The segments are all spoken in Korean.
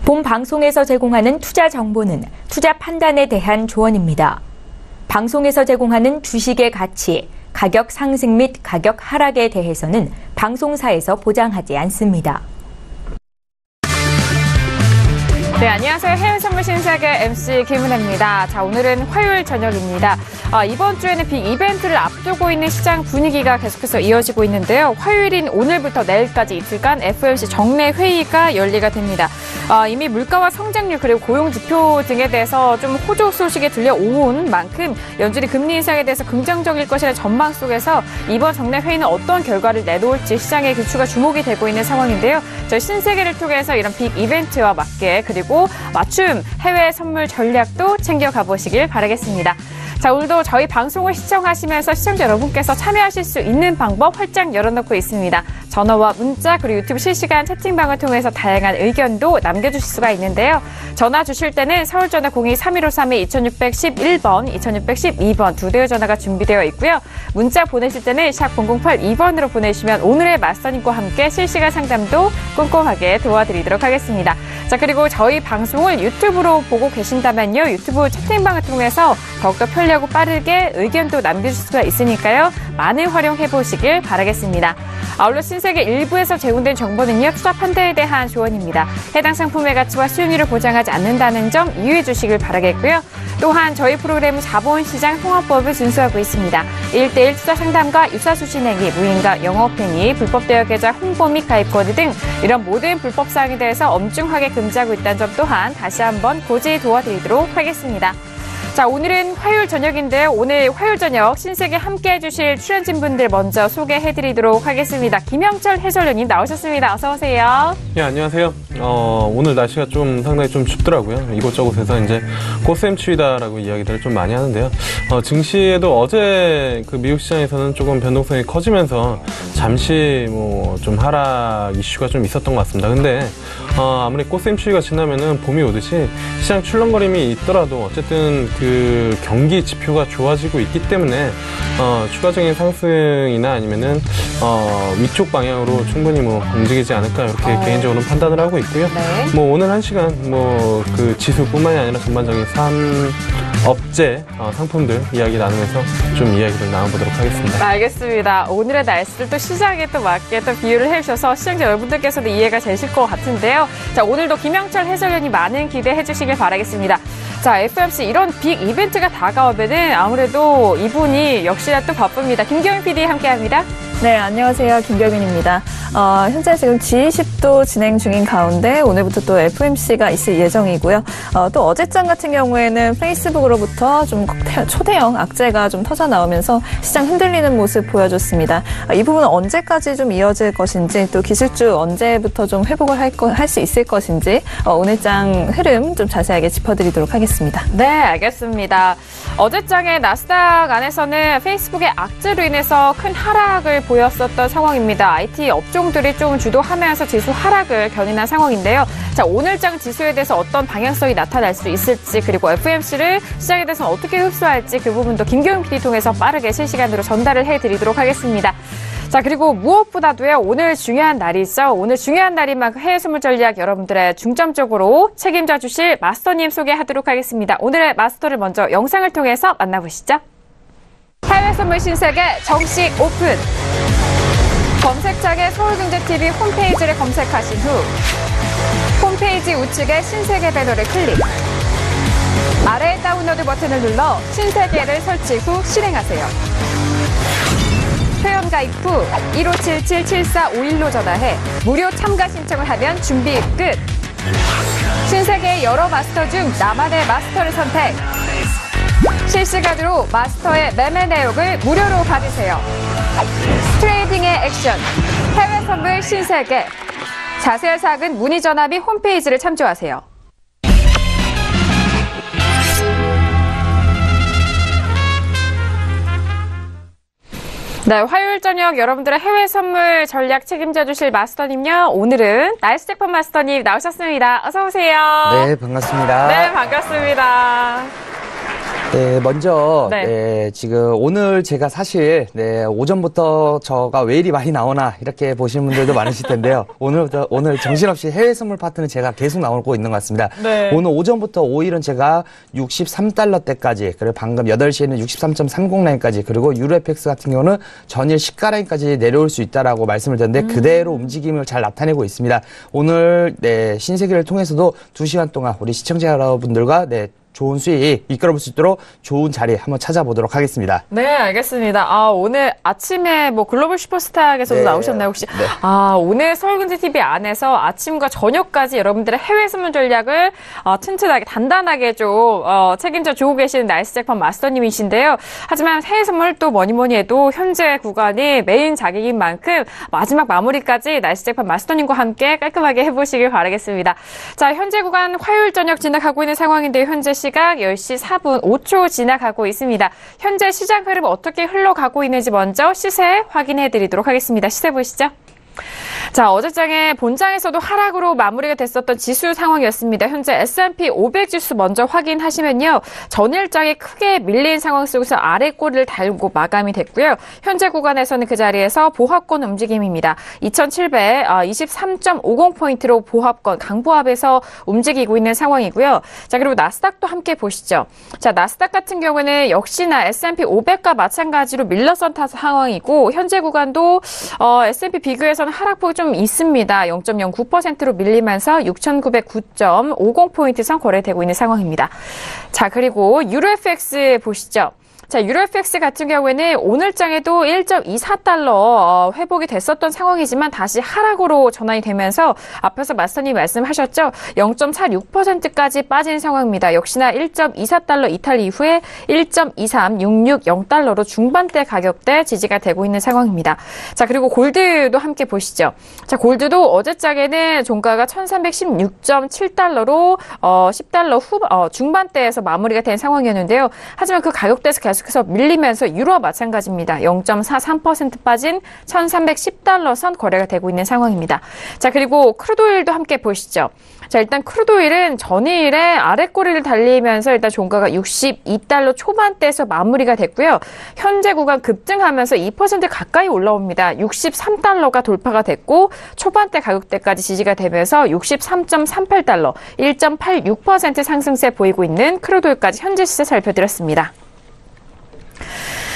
본 방송에서 제공하는 투자 정보는 투자 판단에 대한 조언입니다. 방송에서 제공하는 주식의 가치, 가격 상승 및 가격 하락에 대해서는 방송사에서 보장하지 않습니다. 네, 안녕하세요. 해외선물 신세계 MC 김은혜입니다. 자, 오늘은 화요일 저녁입니다. 이번 주에는 빅 이벤트를 앞두고 있는 시장 분위기가 계속해서 이어지고 있는데요. 화요일인 오늘부터 내일까지 이틀간 FOMC 정례 회의가 열리게 됩니다. 이미 물가와 성장률 그리고 고용 지표 등에 대해서 좀 호조 소식이 들려온 만큼 연준이 금리 인상에 대해서 긍정적일 것이라는 전망 속에서 이번 정례 회의는 어떤 결과를 내놓을지 시장의 귀추가 주목이 되고 있는 상황인데요. 저희 신세계를 통해서 이런 빅 이벤트와 맞게 그리고 맞춤 해외 선물 전략도 챙겨가 보시길 바라겠습니다. 자, 오늘도 저희 방송을 시청하시면서 시청자 여러분께서 참여하실 수 있는 방법 활짝 열어놓고 있습니다. 전화와 문자 그리고 유튜브 실시간 채팅방을 통해서 다양한 의견도 남겨주실 수가 있는데요. 전화 주실 때는 서울전화 02-3132-2611번, 2612번 두 대의 전화가 준비되어 있고요. 문자 보내실 때는 샵 0082번으로 보내주시면 오늘의 마스터님과 함께 실시간 상담도 꼼꼼하게 도와드리도록 하겠습니다. 자, 그리고 저희 방송을 유튜브로 보고 계신다면요. 유튜브 채팅방을 통해서 더욱더 편리하고 빠르게 의견도 남겨주실 수가 있으니까요. 많은 활용해보시길 바라겠습니다. 아울러 신세계 1부에서 제공된 정보는요. 투자 판단에 대한 조언입니다. 해당 상품의 가치와 수익률을 보장하지 않는다는 점 이해해 주시길 바라겠고요. 또한 저희 프로그램은 자본시장 통합법을 준수하고 있습니다. 1:1 투자 상담과 유사수신행위, 무인가 영업행위, 불법 대여 계좌 홍보 및 가입 권유 등 이런 모든 불법 사항에 대해서 엄중하게 금지하고 있다는 점 또한 다시 한번 고지 도와드리도록 하겠습니다. 자, 오늘은 화요일 저녁인데요. 오늘 화요일 저녁 신세계 함께해 주실 출연진분들 먼저 소개해드리도록 하겠습니다. 김영철 해설위원님 나오셨습니다. 어서 오세요. 예, 안녕하세요. 오늘 날씨가 상당히 좀 춥더라고요. 이곳저곳에서 이제 꽃샘추위다라고 이야기들을 좀 많이 하는데요. 증시에도 어제 그 미국 시장에서는 조금 변동성이 커지면서 잠시 좀 하락 이슈가 좀 있었던 것 같습니다. 근데 아무리 꽃샘추위가 지나면은 봄이 오듯이 시장 출렁거림이 있더라도 어쨌든 그 경기 지표가 좋아지고 있기 때문에 추가적인 상승이나 아니면은 위쪽 방향으로 충분히 움직이지 않을까 이렇게 개인적으로는 판단을 하고 있고요. 네. 오늘 한 시간 그 지수뿐만이 아니라 전반적인 업체 상품들 이야기 나누면서 좀 이야기를 나눠보도록 하겠습니다. 알겠습니다. 오늘의 날씨를 또 시장에 또 맞게 또 비유를 해주셔서 시청자 여러분들께서도 이해가 되실 것 같은데요. 자, 오늘도 김영철 해설위원이 많은 기대해 주시길 바라겠습니다. 자, FOMC 이런 빅 이벤트가 다가오면은 아무래도 이분이 역시나 또 바쁩니다. 김경민 PD 함께합니다. 네, 안녕하세요. 김경민입니다. 현재 지금 G20도 진행 중인 가운데 오늘부터 또 FOMC가 있을 예정이고요. 또 어제장 같은 경우에는 페이스북으로부터 좀 초대형 악재가 좀 터져 나오면서 시장 흔들리는 모습 보여줬습니다. 이 부분은 언제까지 좀 이어질 것인지 또 기술주 언제부터 좀 회복을 할 수 있을 것인지 오늘장 흐름 좀 자세하게 짚어드리도록 하겠습니다. 네, 알겠습니다. 어제장의 나스닥 안에서는 페이스북의 악재로 인해서 큰 하락을 보였었던 상황입니다. IT 업종들이 좀 주도하면서 지수 하락을 견인한 상황인데요. 자, 오늘장 지수에 대해서 어떤 방향성이 나타날 수 있을지 그리고 FOMC를 시장에 대해서 어떻게 흡수할지 그 부분도 김경민 PD 통해서 빠르게 실시간으로 전달을 해드리도록 하겠습니다. 자, 그리고 무엇보다도요, 오늘 중요한 날이죠. 오늘 중요한 날인 만큼 해외 선물 전략 여러분들의 중점적으로 책임져 주실 마스터님 소개하도록 하겠습니다. 오늘의 마스터를 먼저 영상을 통해서 만나보시죠. 해외 선물 신세계 정식 오픈. 검색창에 서울경제TV 홈페이지를 검색하신 후 홈페이지 우측에 신세계 배너를 클릭. 아래 다운로드 버튼을 눌러 신세계를 설치 후 실행하세요. 회원가입 후 1577-7451로 전화해 무료 참가 신청을 하면 준비 끝. 신세계의 여러 마스터 중 나만의 마스터를 선택. 실시간으로 마스터의 매매 내역을 무료로 받으세요. 트레이딩의 액션, 해외 선물 신세계. 자세한 사항은 문의 전화 및 홈페이지를 참조하세요. 네, 화요일 저녁 여러분들의 해외 선물 전략 책임져 주실 마스터님요. 오늘은 나이스 잭팟 마스터님 나오셨습니다. 어서 오세요. 네, 반갑습니다. 네, 반갑습니다. 네, 먼저 네. 지금 오늘 제가 사실 오전부터 저가 왜 이리 많이 나오나 이렇게 보시는 분들도 많으실 텐데요. 오늘 정신없이 해외 선물 파트는 제가 계속 나오고 있는 것 같습니다. 네. 오늘 오전부터 5일은 제가 63달러대까지, 그리고 방금 8시에는 63.30라인까지, 그리고 유로FX 같은 경우는 전일 시가라인까지 내려올 수 있다라고 말씀을 드렸는데 그대로 움직임을 잘 나타내고 있습니다. 오늘 신세계를 통해서도 2시간 동안 우리 시청자 여러분들과 좋은 수익 이끌어볼 수 있도록 좋은 자리 한번 찾아보도록 하겠습니다. 네, 알겠습니다. 오늘 아침에 글로벌 슈퍼스타에서도 나오셨나요, 혹시? 네. 오늘 서울경제TV 안에서 아침과 저녁까지 여러분들의 해외 선물 전략을 튼튼하게, 단단하게 좀 책임져 주고 계시는 나이스 잭팟 마스터님이신데요. 하지만 해외 선물 또 뭐니 해도 현재 구간이 메인 자격인 만큼 마지막 마무리까지 나이스 잭팟 마스터님과 함께 깔끔하게 해보시길 바라겠습니다. 자, 현재 구간 화요일 저녁 지나가고 있는 상황인데 현재 시각 10시 4분 5초 지나가고 있습니다. 현재 시장 흐름 어떻게 흘러가고 있는지 먼저 시세 확인해 드리도록 하겠습니다. 시세 보시죠. 자, 어제장에 본장에서도 하락으로 마무리가 됐었던 지수 상황이었습니다. 현재 S&P 500 지수 먼저 확인하시면요. 전일장에 크게 밀린 상황 속에서 아래 꼬리를 달고 마감이 됐고요. 현재 구간에서는 그 자리에서 보합권 움직임입니다. 2723.50포인트로 보합권, 강보합에서 움직이고 있는 상황이고요. 자, 그리고 나스닥도 함께 보시죠. 자, 나스닥 같은 경우에는 역시나 S&P 500과 마찬가지로 밀려선 상황이고 현재 구간도 S&P 비교해서는 하락폭이 좀 있습니다. 0.09%로 밀리면서 6,909.50포인트 선 거래되고 있는 상황입니다. 자, 그리고 유로FX 보시죠. 자, 유로FX 같은 경우에는 오늘장에도 1.24달러 회복이 됐었던 상황이지만 다시 하락으로 전환이 되면서 앞에서 마스터님 말씀하셨죠? 0.46%까지 빠진 상황입니다. 역시나 1.24달러 이탈 이후에 1.23660달러로 중반대 가격대 지지가 되고 있는 상황입니다. 자, 그리고 골드도 함께 보시죠. 자, 골드도 어제장에는 종가가 1316.7달러로 10달러 중반대에서 마무리가 된 상황이었는데요. 하지만 그 가격대에서 계속해서 밀리면서 유로와 마찬가지입니다. 0.43% 빠진 1310달러 선 거래가 되고 있는 상황입니다. 자, 그리고 크루드오일도 함께 보시죠. 자, 일단 크루드오일은 전일에 아래꼬리를 달리면서 일단 종가가 62달러 초반대에서 마무리가 됐고요. 현재 구간 급등하면서 2% 가까이 올라옵니다. 63달러가 돌파가 됐고 초반대 가격대까지 지지가 되면서 63.38달러, 1.86% 상승세 보이고 있는 크루드오일까지 현재 시세 살펴드렸습니다.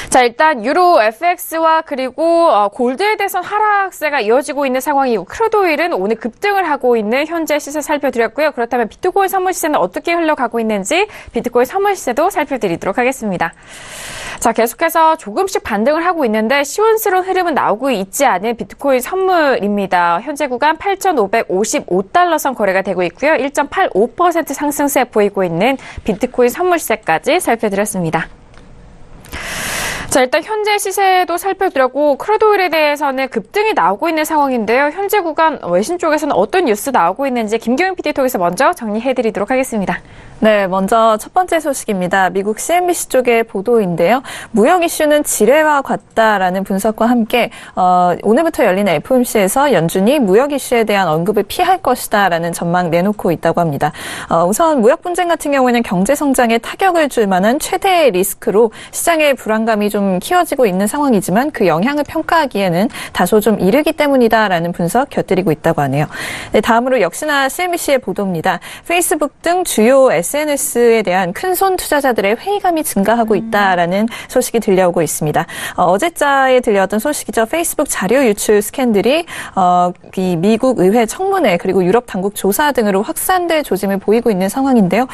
자, 일단 유로 FX와 그리고 골드에 대해서는 하락세가 이어지고 있는 상황이고 크루드오일은 오늘 급등을 하고 있는 현재 시세 살펴드렸고요. 그렇다면 비트코인 선물 시세는 어떻게 흘러가고 있는지 비트코인 선물 시세도 살펴드리도록 하겠습니다. 자, 계속해서 조금씩 반등을 하고 있는데 시원스러운 흐름은 나오고 있지 않은 비트코인 선물입니다. 현재 구간 8,555달러 선 거래가 되고 있고요. 1.85% 상승세 보이고 있는 비트코인 선물 시세까지 살펴드렸습니다. 자, 일단 현재 시세도 살펴드렸고 크루드오일에 대해서는 급등이 나오고 있는 상황인데요. 현재 구간 외신 쪽에서는 어떤 뉴스 나오고 있는지 김경인 PD 통해서 먼저 정리해드리도록 하겠습니다. 네, 먼저 첫 번째 소식입니다. 미국 CNBC 쪽의 보도인데요. 무역 이슈는 지뢰와 같다라는 분석과 함께 오늘부터 열리는 FOMC에서 연준이 무역 이슈에 대한 언급을 피할 것이다라는 전망 내놓고 있다고 합니다. 우선 무역 분쟁 같은 경우에는 경제 성장에 타격을 줄 만한 최대의 리스크로 시장의 불안감이 좀 키워지고 있는 상황이지만 그 영향을 평가하기에는 다소 좀 이르기 때문이다라는 분석 곁들이고 있다고 하네요. 네, 다음으로 역시나 CNBC의 보도입니다. 페이스북 등 주요 SNS에 대한 큰손 투자자들의 회의감이 증가하고 있다라는 소식이 들려오고 있습니다. 어제자에 들려왔던 소식이죠. 페이스북 자료 유출 스캔들이 이 미국 의회 청문회 그리고 유럽 당국 조사 등으로 확산될 조짐을 보이고 있는 상황인데요.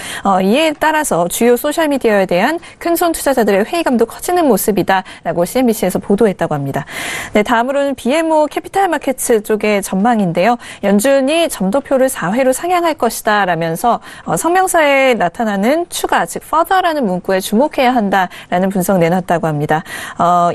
이에 따라서 주요 소셜미디어에 대한 큰손 투자자들의 회의감도 커지는 모습이다라고 CNBC에서 보도했다고 합니다. 네, 다음으로는 BMO 캐피탈 마켓츠 쪽의 전망인데요. 연준이 점도표를 4회로 상향할 것이다라면서 성명서에 뒤에 나타나는 추가, 즉 further라는 문구에 주목해야 한다라는 분석 내놨다고 합니다.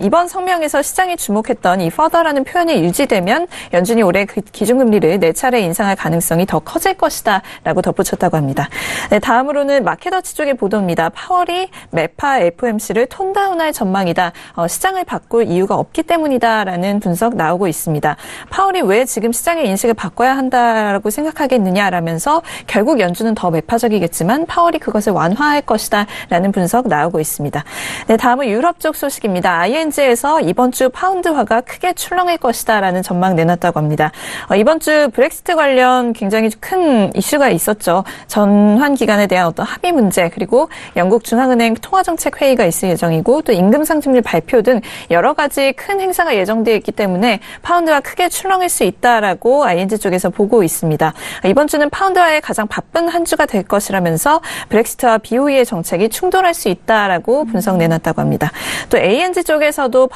이번 성명에서 시장이 주목했던 이 further라는 표현이 유지되면 연준이 올해 기준금리를 4차례 인상할 가능성이 더 커질 것이다 라고 덧붙였다고 합니다. 네, 다음으로는 마켓워치 쪽의 보도입니다. 파월이 매파 FOMC를 톤다운할 전망이다. 시장을 바꿀 이유가 없기 때문이다라는 분석 나오고 있습니다. 파월이 왜 지금 시장의 인식을 바꿔야 한다라고 생각하겠느냐라면서 결국 연준은 더 매파적이겠지만 파월이 그것을 완화할 것이다 라는 분석 나오고 있습니다. 네, 다음은 유럽 쪽 소식입니다. ING에서 이번 주 파운드화가 크게 출렁일 것이다 라는 전망 내놨다고 합니다. 이번 주 브렉시트 관련 굉장히 큰 이슈가 있었죠. 전환 기간에 대한 어떤 합의 문제, 그리고 영국 중앙은행 통화정책 회의가 있을 예정이고 또 임금 상승률 발표 등 여러 가지 큰 행사가 예정되어 있기 때문에 파운드화 크게 출렁일 수 있다라고 ING 쪽에서 보고 있습니다. 이번 주는 파운드화의 가장 바쁜 한 주가 될 것이라면서 브렉시트와 BOE의 정책이 충돌할 수 있다라고 분석 내놨다고 합니다. 또 ANG 쪽에서도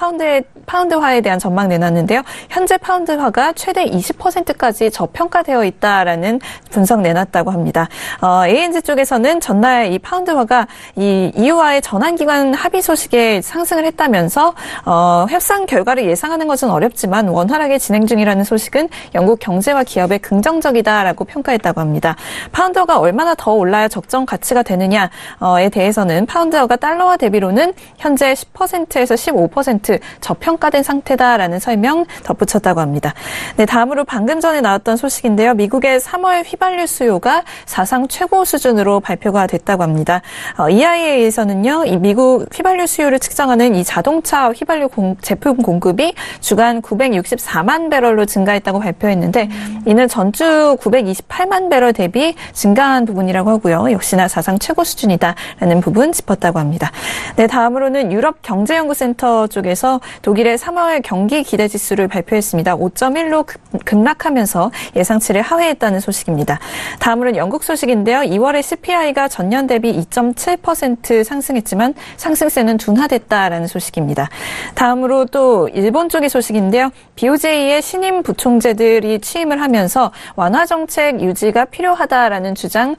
파운드화에 대한 전망 내놨는데요. 현재 파운드화가 최대 20%까지 저평가되어 있다라는 분석 내놨다고 합니다. ANG 쪽에서는 전날 이 파운드화가 이 EU와의 전환기간 합의 소식에 상승을 했다면서 협상 결과를 예상하는 것은 어렵지만 원활하게 진행 중이라는 소식은 영국 경제와 기업에 긍정적이다라고 평가했다고 합니다. 파운드화가 얼마나 더 올라야 적정 가치가 되느냐에 대해서는 파운드화가 달러화 대비로는 현재 10%에서 15% 저평가된 상태다라는 설명 덧붙였다고 합니다. 네, 다음으로 방금 전에 나왔던 소식인데요. 미국의 3월 휘발유 수요가 사상 최고 수준으로 발표가 됐다고 합니다. EIA에서는요, 이 미국 휘발유 수요를 측정하는 이 자동차 휘발유 제품 공급이 주간 964만 배럴로 증가했다고 발표했는데 이는 전주 928만 배럴 대비 증가한 부분이라고 하고요. 역시나 사상 최고 수준이다라는 부분 짚었다고 합니다. 네, 다음으로는 유럽 경제연구센터 쪽에서 독일의 3월 경기 기대지수를 발표했습니다. 5.1로 급락하면서 예상치를 하회했다는 소식입니다. 다음으로는 영국 소식인데요. 2월에 CPI가 전년 대비 2.7% 상승했지만 상승세는 둔화됐다라는 소식입니다. 다음으로 또 일본 쪽의 소식인데요. BOJ의 신임 부총재들이 취임을 하면서 완화 정책 유지가 필요하다라는 주장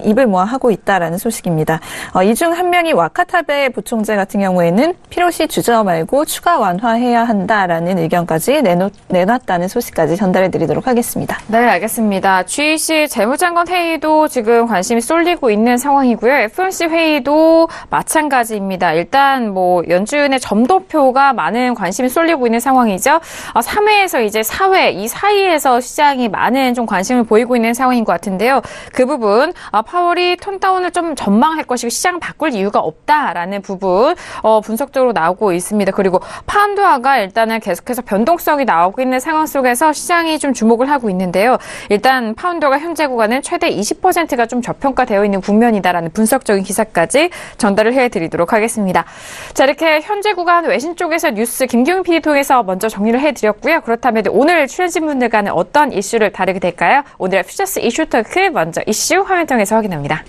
입을 모아 하고 있다라는 소식입니다. 이 중 한 명이 와카타베 부총재 같은 경우에는 필요시 주저 말고 추가 완화해야 한다라는 의견까지 내놨다는 소식까지 전달해드리도록 하겠습니다. 네, 알겠습니다. GEC 재무장관 회의도 지금 관심이 쏠리고 있는 상황이고요. FOMC 회의도 마찬가지입니다. 일단 연준의 점도표가 많은 관심이 쏠리고 있는 상황이죠. 3회에서 이제 4회 이 사이에서 시장이 많은 좀 관심을 보이고 있는 상황인 것 같은데요. 그 부분 파월이 톤다운을 좀 전망할 것이고 시장 바꿀 이유가 없다라는 부분 분석적으로 나오고 있습니다. 그리고 파운드화가 일단은 계속해서 변동성이 나오고 있는 상황 속에서 시장이 좀 주목을 하고 있는데요. 일단 파운드화가 현재 구간은 최대 20%가 좀 저평가되어 있는 국면이다라는 분석적인 기사까지 전달을 해드리도록 하겠습니다. 자, 이렇게 현재 구간 외신 쪽에서 뉴스 김경민 PD 통해서 먼저 정리를 해드렸고요. 그렇다면 오늘 출연진 분들과는 어떤 이슈를 다루게 될까요? 오늘의 퓨처스 이슈 토크 먼저 이슈 화면 통해서 확인합니다.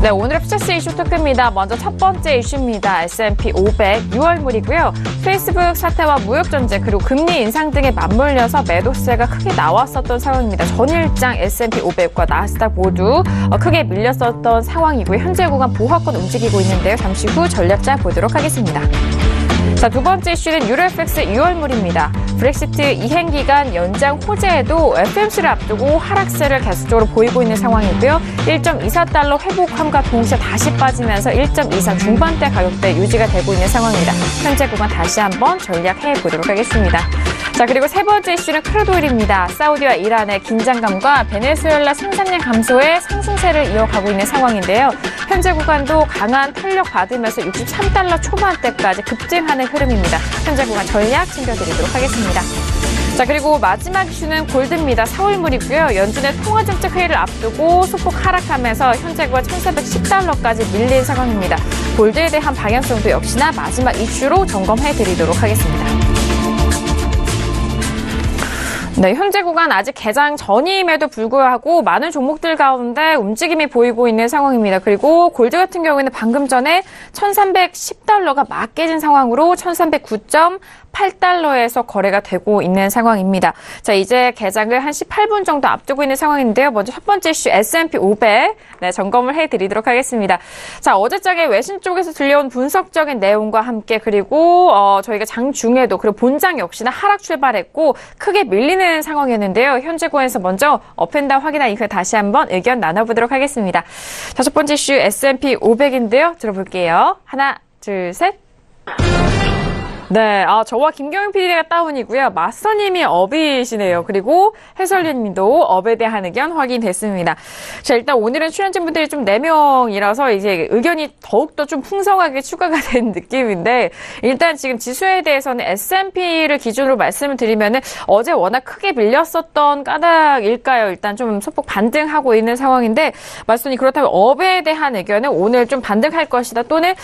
네, 오늘의 퓨처스 이슈 토크입니다. 먼저 첫 번째 이슈입니다. S&P 500 6월물이고요. 페이스북 사태와 무역 전쟁 그리고 금리 인상 등에 맞물려서 매도세가 크게 나왔었던 상황입니다. 전일장 S&P 500과 나스닥 모두 크게 밀렸었던 상황이고요. 현재 구간 보합권 움직이고 있는데요. 잠시 후 전략자 보도록 하겠습니다. 자, 두 번째 이슈는 유로FX 6월물입니다. 브렉시트 이행 기간 연장 호재에도 FOMC를 앞두고 하락세를 계속적으로 보이고 있는 상황이고요. 1.24달러 회복함과 동시에 다시 빠지면서 1.24 중반대 가격대 유지가 되고 있는 상황입니다. 현재 구간 다시 한번 전략해 보도록 하겠습니다. 자, 그리고 세 번째 이슈는 크루드 오일입니다. 사우디와 이란의 긴장감과 베네수엘라 생산량 감소에 상승세를 이어가고 있는 상황인데요. 현재 구간도 강한 탄력 받으면서 63달러 초반대까지 급증하는 흐름입니다. 현재 구간 전략 챙겨드리도록 하겠습니다. 자, 그리고 마지막 이슈는 골드입니다. 4월물이고요. 연준의 통화정책 회의를 앞두고 소폭 하락하면서 현재 구간 1,410달러까지 밀린 상황입니다. 골드에 대한 방향성도 역시나 마지막 이슈로 점검해드리도록 하겠습니다. 네, 현재 구간 아직 개장 전임에도 불구하고 많은 종목들 가운데 움직임이 보이고 있는 상황입니다. 그리고 골드 같은 경우에는 방금 전에 1,310달러가 막 깨진 상황으로 1,309.8달러에서 거래가 되고 있는 상황입니다. 자, 이제 개장을 한 18분 정도 앞두고 있는 상황인데요. 먼저 첫 번째 이슈 S&P 500 점검을 해드리도록 하겠습니다. 자, 어제장에 외신 쪽에서 들려온 분석적인 내용과 함께 그리고 저희가 장중에도 그리고 본장 역시나 하락 출발했고 크게 밀리는 상황이었는데요. 현재 구간에서 먼저 업앤다운 확인한 이후에 다시 한번 의견 나눠보도록 하겠습니다. 자, 첫 번째 이슈 S&P 500인데요. 들어볼게요. 하나, 둘, 셋. 네, 저와 김경영 PD가 다운이고요. 마스터님이 업이시네요. 그리고 해설위원님도 업에 대한 의견 확인됐습니다. 자, 일단 오늘은 출연진분들이 좀 4명이라서 이제 의견이 더욱더 좀 풍성하게 추가가 된 느낌인데 일단 지금 지수에 대해서는 S&P를 기준으로 말씀을 드리면은 어제 워낙 크게 밀렸었던 까닭일까요? 일단 좀 소폭 반등하고 있는 상황인데 마스터님 그렇다면 업에 대한 의견은 오늘 좀 반등할 것이다 또는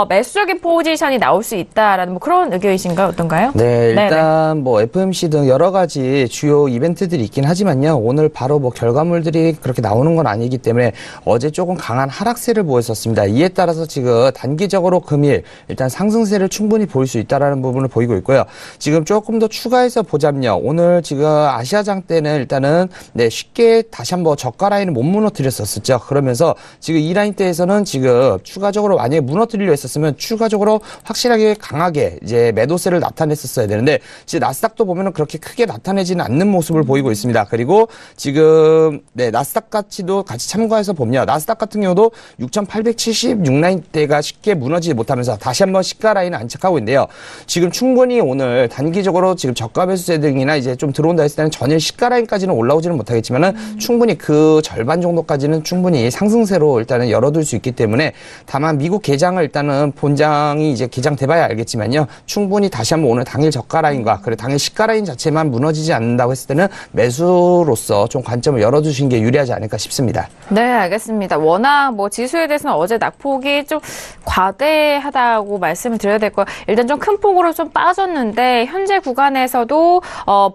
매수적인 포지션이 나올 수 있다라는 뭐 그런 의견이신가요? 어떤가요? 네, 일단 네네. 뭐 FMC 등 여러 가지 주요 이벤트들이 있긴 하지만요. 오늘 바로 뭐 결과물들이 그렇게 나오는 건 아니기 때문에 어제 조금 강한 하락세를 보였었습니다. 이에 따라서 지금 단기적으로 금일 일단 상승세를 충분히 보일 수 있다라는 부분을 보이고 있고요. 지금 조금 더 추가해서 보자면요. 오늘 지금 아시아장 때는 일단은 쉽게 다시 한번 저가 라인을 못 무너뜨렸었죠. 그러면서 지금 이 라인 때에서는 지금 추가적으로 만약에 무너뜨리려 했었으면 추가적으로 확실하게 강하게 이제 매도세를 나타냈었어야 되는데 지금 나스닥도 보면은 그렇게 크게 나타내지는 않는 모습을 보이고 있습니다. 그리고 지금 나스닥 가치도 같이 참고해서 보면 나스닥 같은 경우도 6,876라인대가 쉽게 무너지지 못하면서 다시 한번 시가 라인을 안착하고 있는데요. 지금 충분히 오늘 단기적으로 지금 저가 매수세 등이나 이제 좀 들어온다 했을 때는 전일 시가 라인까지는 올라오지는 못하겠지만은 충분히 그 절반 정도까지는 충분히 상승세로 일단은 열어둘 수 있기 때문에 다만 미국 개장을 일단은 본장이 이제 개장돼봐야 알겠지만요. 충분히 다시 한번 오늘 당일 저가 라인과 그리고 당일 시가 라인 자체만 무너지지 않는다고 했을 때는 매수로서 좀 관점을 열어두신 게 유리하지 않을까 싶습니다. 네, 알겠습니다. 워낙 뭐 지수에 대해서는 어제 낙폭이 좀 과대하다고 말씀을 드려야 될 거예요. 일단 좀 큰 폭으로 좀 빠졌는데 현재 구간에서도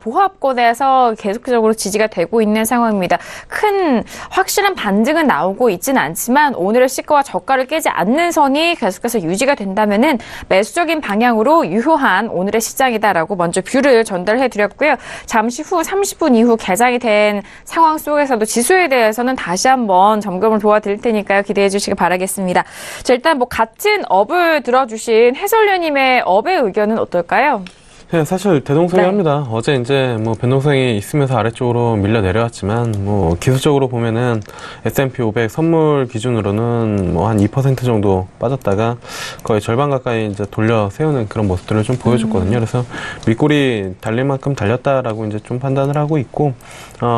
보합권에서 계속적으로 지지가 되고 있는 상황입니다. 큰 확실한 반등은 나오고 있지는 않지만 오늘의 시가와 저가를 깨지 않는 선이 계속해서 유지가 된다면은 매수적인 방향으로 유효한 오늘의 시장이다라고 먼저 뷰를 전달해 드렸고요. 잠시 후 30분 이후 개장이 된 상황 속에서도 지수에 대해서는 다시 한번 점검을 도와드릴 테니까요. 기대해 주시기 바라겠습니다. 자, 일단 뭐 같은 업을 들어주신 해설위원님의 업의 의견은 어떨까요? 네, 사실 대동소이합니다. 어제 이제 뭐 변동성이 있으면서 아래쪽으로 밀려 내려왔지만 뭐 기술적으로 보면은 S&P 500 선물 기준으로는 뭐 한 2% 정도 빠졌다가 거의 절반 가까이 이제 돌려 세우는 그런 모습들을 좀 보여줬거든요. 그래서 윗골이 달릴 만큼 달렸다라고 이제 좀 판단을 하고 있고,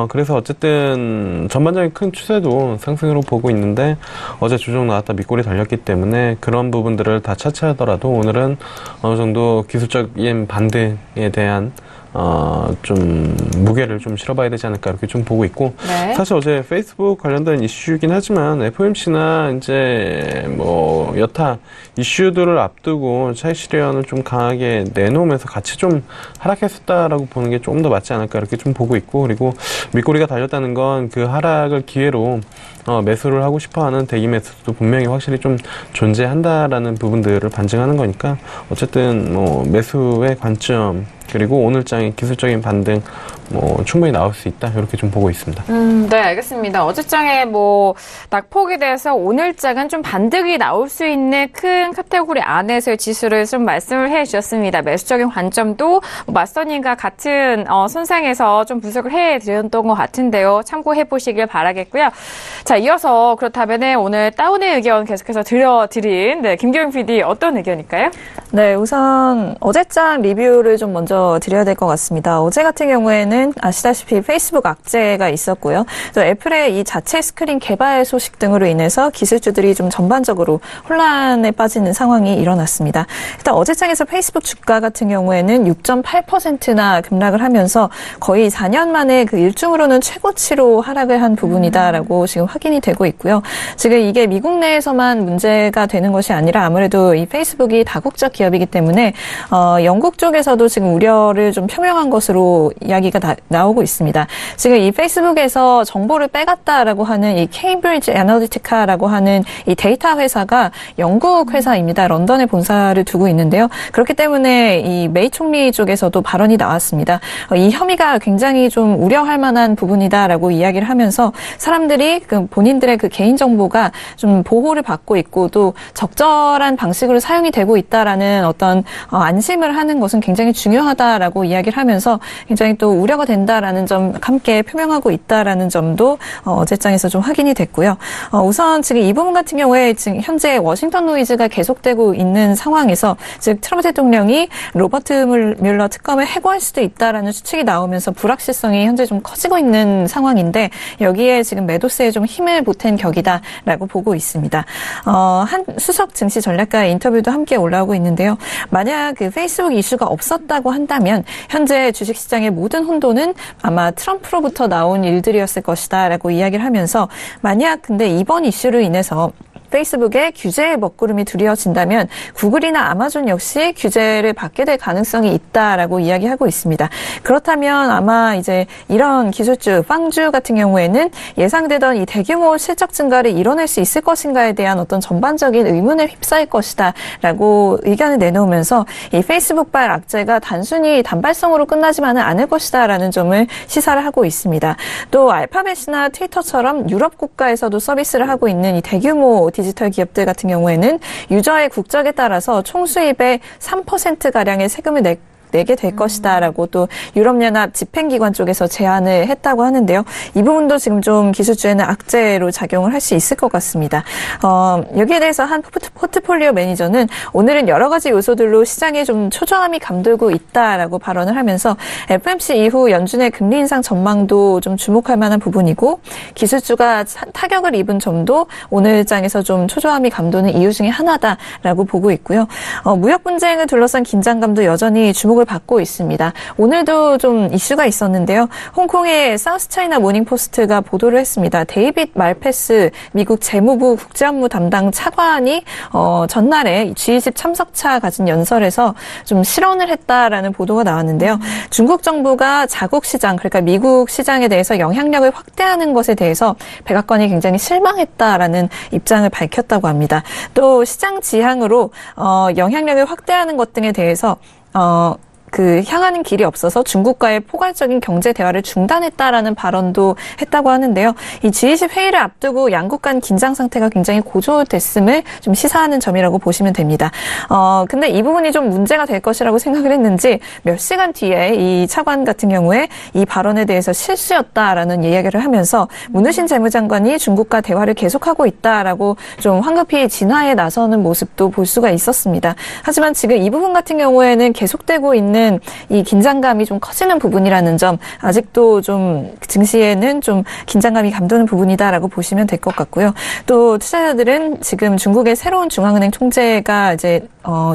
그래서 어쨌든 전반적인 큰 추세도 상승으로 보고 있는데 어제 조정 나왔다 밑골이 달렸기 때문에 그런 부분들을 다 차치하더라도 오늘은 어느 정도 기술적인 반등에 대한 좀 무게를 좀 실어봐야 되지 않을까 이렇게 좀 보고 있고, 네. 사실 어제 페이스북 관련된 이슈이긴 하지만 FOMC나 이제 뭐 여타 이슈들을 앞두고 차익 실현을 좀 강하게 내놓으면서 같이 좀 하락했었다라고 보는 게 조금 더 맞지 않을까 이렇게 좀 보고 있고, 그리고 밑꼬리가 달렸다는 건 그 하락을 기회로 매수를 하고 싶어하는 대기 매수도 분명히 확실히 좀 존재한다라는 부분들을 반증하는 거니까 어쨌든 뭐 매수의 관점 그리고 오늘장의 기술적인 반등 뭐 충분히 나올 수 있다 이렇게 좀 보고 있습니다. 네, 알겠습니다. 어제장의 뭐 낙폭에 대해서 오늘장은 좀 반등이 나올 수 있는 큰 카테고리 안에서의 지수를 좀 말씀을 해주셨습니다. 매수적인 관점도 마스터님과 같은 선상에서 좀 분석을 해드렸던 것 같은데요. 참고해 보시길 바라겠고요. 자, 이어서 그렇다면 오늘 다운의 의견 계속해서 들려드린 김경영 PD 어떤 의견일까요? 네, 우선 어제장 리뷰를 좀 먼저 드려야 될 것 같습니다. 어제 같은 경우에는 아시다시피 페이스북 악재가 있었고요. 또 애플의 이 자체 스크린 개발 소식 등으로 인해서 기술주들이 좀 전반적으로 혼란에 빠지는 상황이 일어났습니다. 일단 어제장에서 페이스북 주가 같은 경우에는 6.8%나 급락을 하면서 거의 4년 만에 그 일중으로는 최고치로 하락을 한 부분이다라고 지금 확인이 되고 있고요. 지금 이게 미국 내에서만 문제가 되는 것이 아니라 아무래도 이 페이스북이 다국적 기업이기 때문에 영국 쪽에서도 지금 우려를 좀 표명한 것으로 이야기가 나오고 있습니다. 지금 이 페이스북에서 정보를 빼갔다라고 하는 이 케임브리지 애널리티카라고 하는 이 데이터 회사가 영국 회사입니다. 런던에 본사를 두고 있는데요. 그렇기 때문에 이 메이 총리 쪽에서도 발언이 나왔습니다. 이 혐의가 굉장히 좀 우려할 만한 부분이다라고 이야기를 하면서 사람들이 본인들의 그 개인정보가 좀 보호를 받고 있고 또 적절한 방식으로 사용이 되고 있다라는 어떤 안심을 하는 것은 굉장히 중요하다라고 이야기를 하면서 굉장히 또 우려가 된다라는 점 함께 표명하고 있다라는 점도 어제장에서 좀 확인이 됐고요. 우선 지금 이 부분 같은 경우에 지금 현재 워싱턴 노이즈가 계속되고 있는 상황에서 즉 트럼프 대통령이 로버트 뮬러 특검을 해고할 수도 있다라는 추측이 나오면서 불확실성이 현재 좀 커지고 있는 상황인데 여기에 지금 매도세에 좀 힘을 보탠 격이다라고 보고 있습니다. 한 수석 증시 전략가의 인터뷰도 함께 올라오고 있는데요. 만약 그 페이스북 이슈가 없었다고 한다면 현재 주식시장의 모든 혼돈은 아마 트럼프로부터 나온 일들이었을 것이다라고 이야기를 하면서 만약 근데 이번 이슈로 인해서 페이스북에 규제의 먹구름이 두려워진다면 구글이나 아마존 역시 규제를 받게 될 가능성이 있다라고 이야기하고 있습니다. 그렇다면 아마 이제 이런 기술주, 빵주 같은 경우에는 예상되던 이 대규모 실적 증가를 이뤄낼 수 있을 것인가에 대한 어떤 전반적인 의문에 휩싸일 것이다라고 의견을 내놓으면서 이 페이스북발 악재가 단순히 단발성으로 끝나지만은 않을 것이다라는 점을 시사를 하고 있습니다. 또 알파벳이나 트위터처럼 유럽 국가에서도 서비스를 하고 있는 이 대규모 디지털 기업들 같은 경우에는 유저의 국적에 따라서 총 수입의 3%가량의 세금을 내게 될 것이다라고 또 유럽연합 집행기관 쪽에서 제안을 했다고 하는데요. 이 부분도 지금 좀 기술주에는 악재로 작용을 할 수 있을 것 같습니다. 여기에 대해서 한 포트폴리오 매니저는 오늘은 여러 가지 요소들로 시장에 좀 초조함이 감돌고 있다라고 발언을 하면서 FOMC 이후 연준의 금리 인상 전망도 좀 주목할 만한 부분이고 기술주가 타격을 입은 점도 오늘 장에서 좀 초조함이 감도는 이유 중에 하나다라고 보고 있고요. 무역 분쟁을 둘러싼 긴장감도 여전히 주목을 받고 있습니다. 오늘도 좀 이슈가 있었는데요. 홍콩의 사우스차이나 모닝포스트가 보도를 했습니다. 데이빗 말페스 미국 재무부 국제업무 담당 차관이 전날에 G20 참석차 가진 연설에서 좀 실언을 했다라는 보도가 나왔는데요. 중국 정부가 자국 시장, 그러니까 미국 시장에 대해서 영향력을 확대하는 것에 대해서 백악관이 굉장히 실망했다라는 입장을 밝혔다고 합니다. 또 시장 지향으로 영향력을 확대하는 것 등에 대해서 향하는 길이 없어서 중국과의 포괄적인 경제 대화를 중단했다라는 발언도 했다고 하는데요. 이 G20 회의를 앞두고 양국 간 긴장 상태가 굉장히 고조됐음을 좀 시사하는 점이라고 보시면 됩니다. 근데 이 부분이 좀 문제가 될 것이라고 생각을 했는지 몇 시간 뒤에 이 차관 같은 경우에 이 발언에 대해서 실수였다라는 이야기를 하면서 문우신 재무장관이 중국과 대화를 계속하고 있다라고 좀 황급히 진화에 나서는 모습도 볼 수가 있었습니다. 하지만 지금 이 부분 같은 경우에는 계속되고 있는 이 긴장감이 좀 커지는 부분이라는 점, 아직도 좀 증시에는 좀 긴장감이 감도는 부분이다라고 보시면 될 것 같고요. 또 투자자들은 지금 중국의 새로운 중앙은행 총재가 이제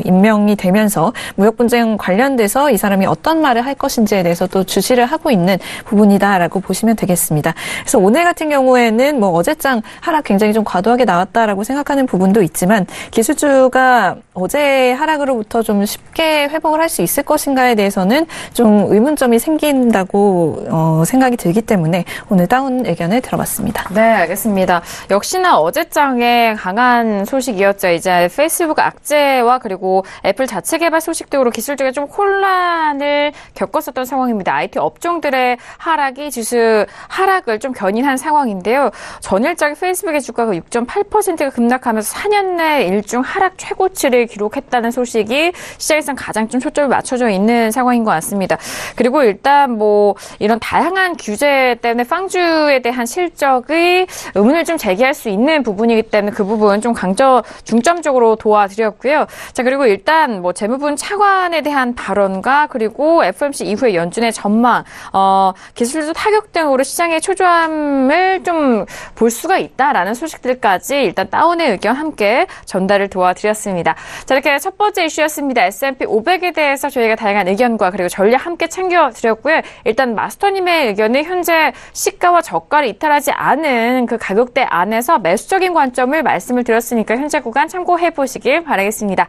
임명이 되면서 무역 분쟁 관련돼서 이 사람이 어떤 말을 할 것인지에 대해서 또 주시를 하고 있는 부분이다라고 보시면 되겠습니다. 그래서 오늘 같은 경우에는 어제장 하락 굉장히 좀 과도하게 나왔다라고 생각하는 부분도 있지만 기술주가 어제 하락으로부터 좀 쉽게 회복을 할 수 있을 것인가에 대해서는 좀 의문점이 생긴다고 생각이 들기 때문에 오늘 다운 의견을 들어봤습니다. 네, 알겠습니다. 역시나 어제장에 강한 소식이었죠. 이제 페이스북 악재와 그리고 애플 자체 개발 소식 등으로 기술주가 좀 혼란을 겪었었던 상황입니다. IT 업종들의 하락이 지수 하락을 좀 견인한 상황인데요. 전일장에 페이스북의 주가가 6.8%가 급락하면서 4년 내 일중 하락 최고치를 기록했다는 소식이 시장에서는 가장 좀 초점을 맞춰져 있는 상황인 것 같습니다. 그리고 일단 이런 다양한 규제 때문에 빵주에 대한 실적이 의문을 좀 제기할 수 있는 부분이기 때문에 그 부분 좀 중점적으로 도와드렸고요. 자, 그리고 일단 재무부 차관에 대한 발언과 그리고 FOMC 이후의 연준의 전망, 기술주 타격 등으로 시장의 초조함을 좀 볼 수가 있다라는 소식들까지 일단 다운의 의견 함께 전달을 도와드렸습니다. 자, 이렇게 첫 번째 이슈였습니다. S&P 500에 대해서 저희가 다양한 의견과 그리고 전략 함께 챙겨드렸고요. 일단 마스터님의 의견은 현재 시가와 저가를 이탈하지 않은 그 가격대 안에서 매수적인 관점을 말씀을 드렸으니까 현재 구간 참고해 보시길 바라겠습니다.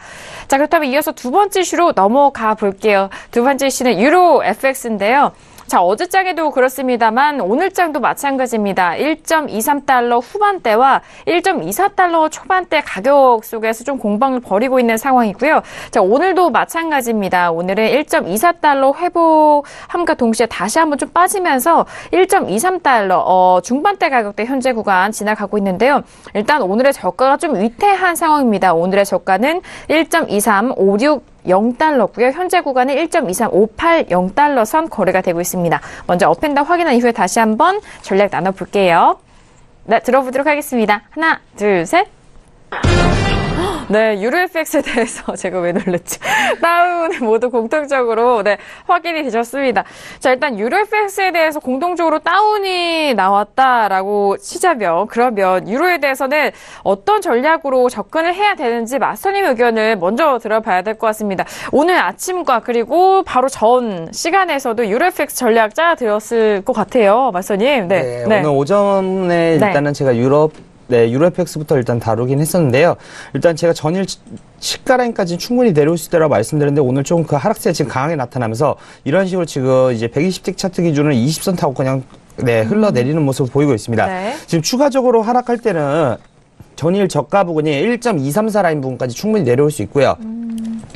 자, 그렇다면 이어서 두 번째 이슈로 넘어가 볼게요. 두 번째 이슈는 유로 FX인데요. 자, 어제장에도 그렇습니다만 오늘장도 마찬가지입니다. 1.23달러 후반대와 1.24달러 초반대 가격 속에서 좀 공방을 벌이고 있는 상황이고요. 자, 오늘도 마찬가지입니다. 오늘은 1.24달러 회복함과 동시에 다시 한번 좀 빠지면서 1.23달러 중반대 가격대 현재 구간 지나가고 있는데요. 일단 오늘의 저가가 좀 위태한 상황입니다. 오늘의 저가는 1.2356 0달러고요. 현재 구간은 1.23580달러 선 거래가 되고 있습니다. 먼저 업앤다운 확인한 이후에 다시 한번 전략 나눠볼게요. 네, 들어보도록 하겠습니다. 하나, 둘, 셋. 네, 유로 FX에 대해서 제가 왜 놀랬지? 다운 모두 공통적으로 확인이 되셨습니다. 자, 일단 유로 FX에 대해서 공동적으로 다운이 나왔다라고 치자면 그러면 유로에 대해서는 어떤 전략으로 접근을 해야 되는지 맞선님 의견을 먼저 들어봐야 될 것 같습니다. 오늘 아침과 그리고 바로 전 시간에서도 유로 FX 전략 짜드렸을 것 같아요. 맞선님. 네, 오늘 오전에 일단은 제가 유로 FX부터 일단 다루긴 했었는데요. 일단 제가 전일 시가라인까지 충분히 내려올 수 있다고 말씀드렸는데 오늘 좀 그 하락세가 지금 강하게 나타나면서 이런 식으로 지금 이제 120틱 차트 기준으로 20선 타고 그냥 흘러내리는 모습을 보이고 있습니다. 네. 지금 추가적으로 하락할 때는 전일 저가 부근이 1.234 라인 부분까지 충분히 내려올 수 있고요.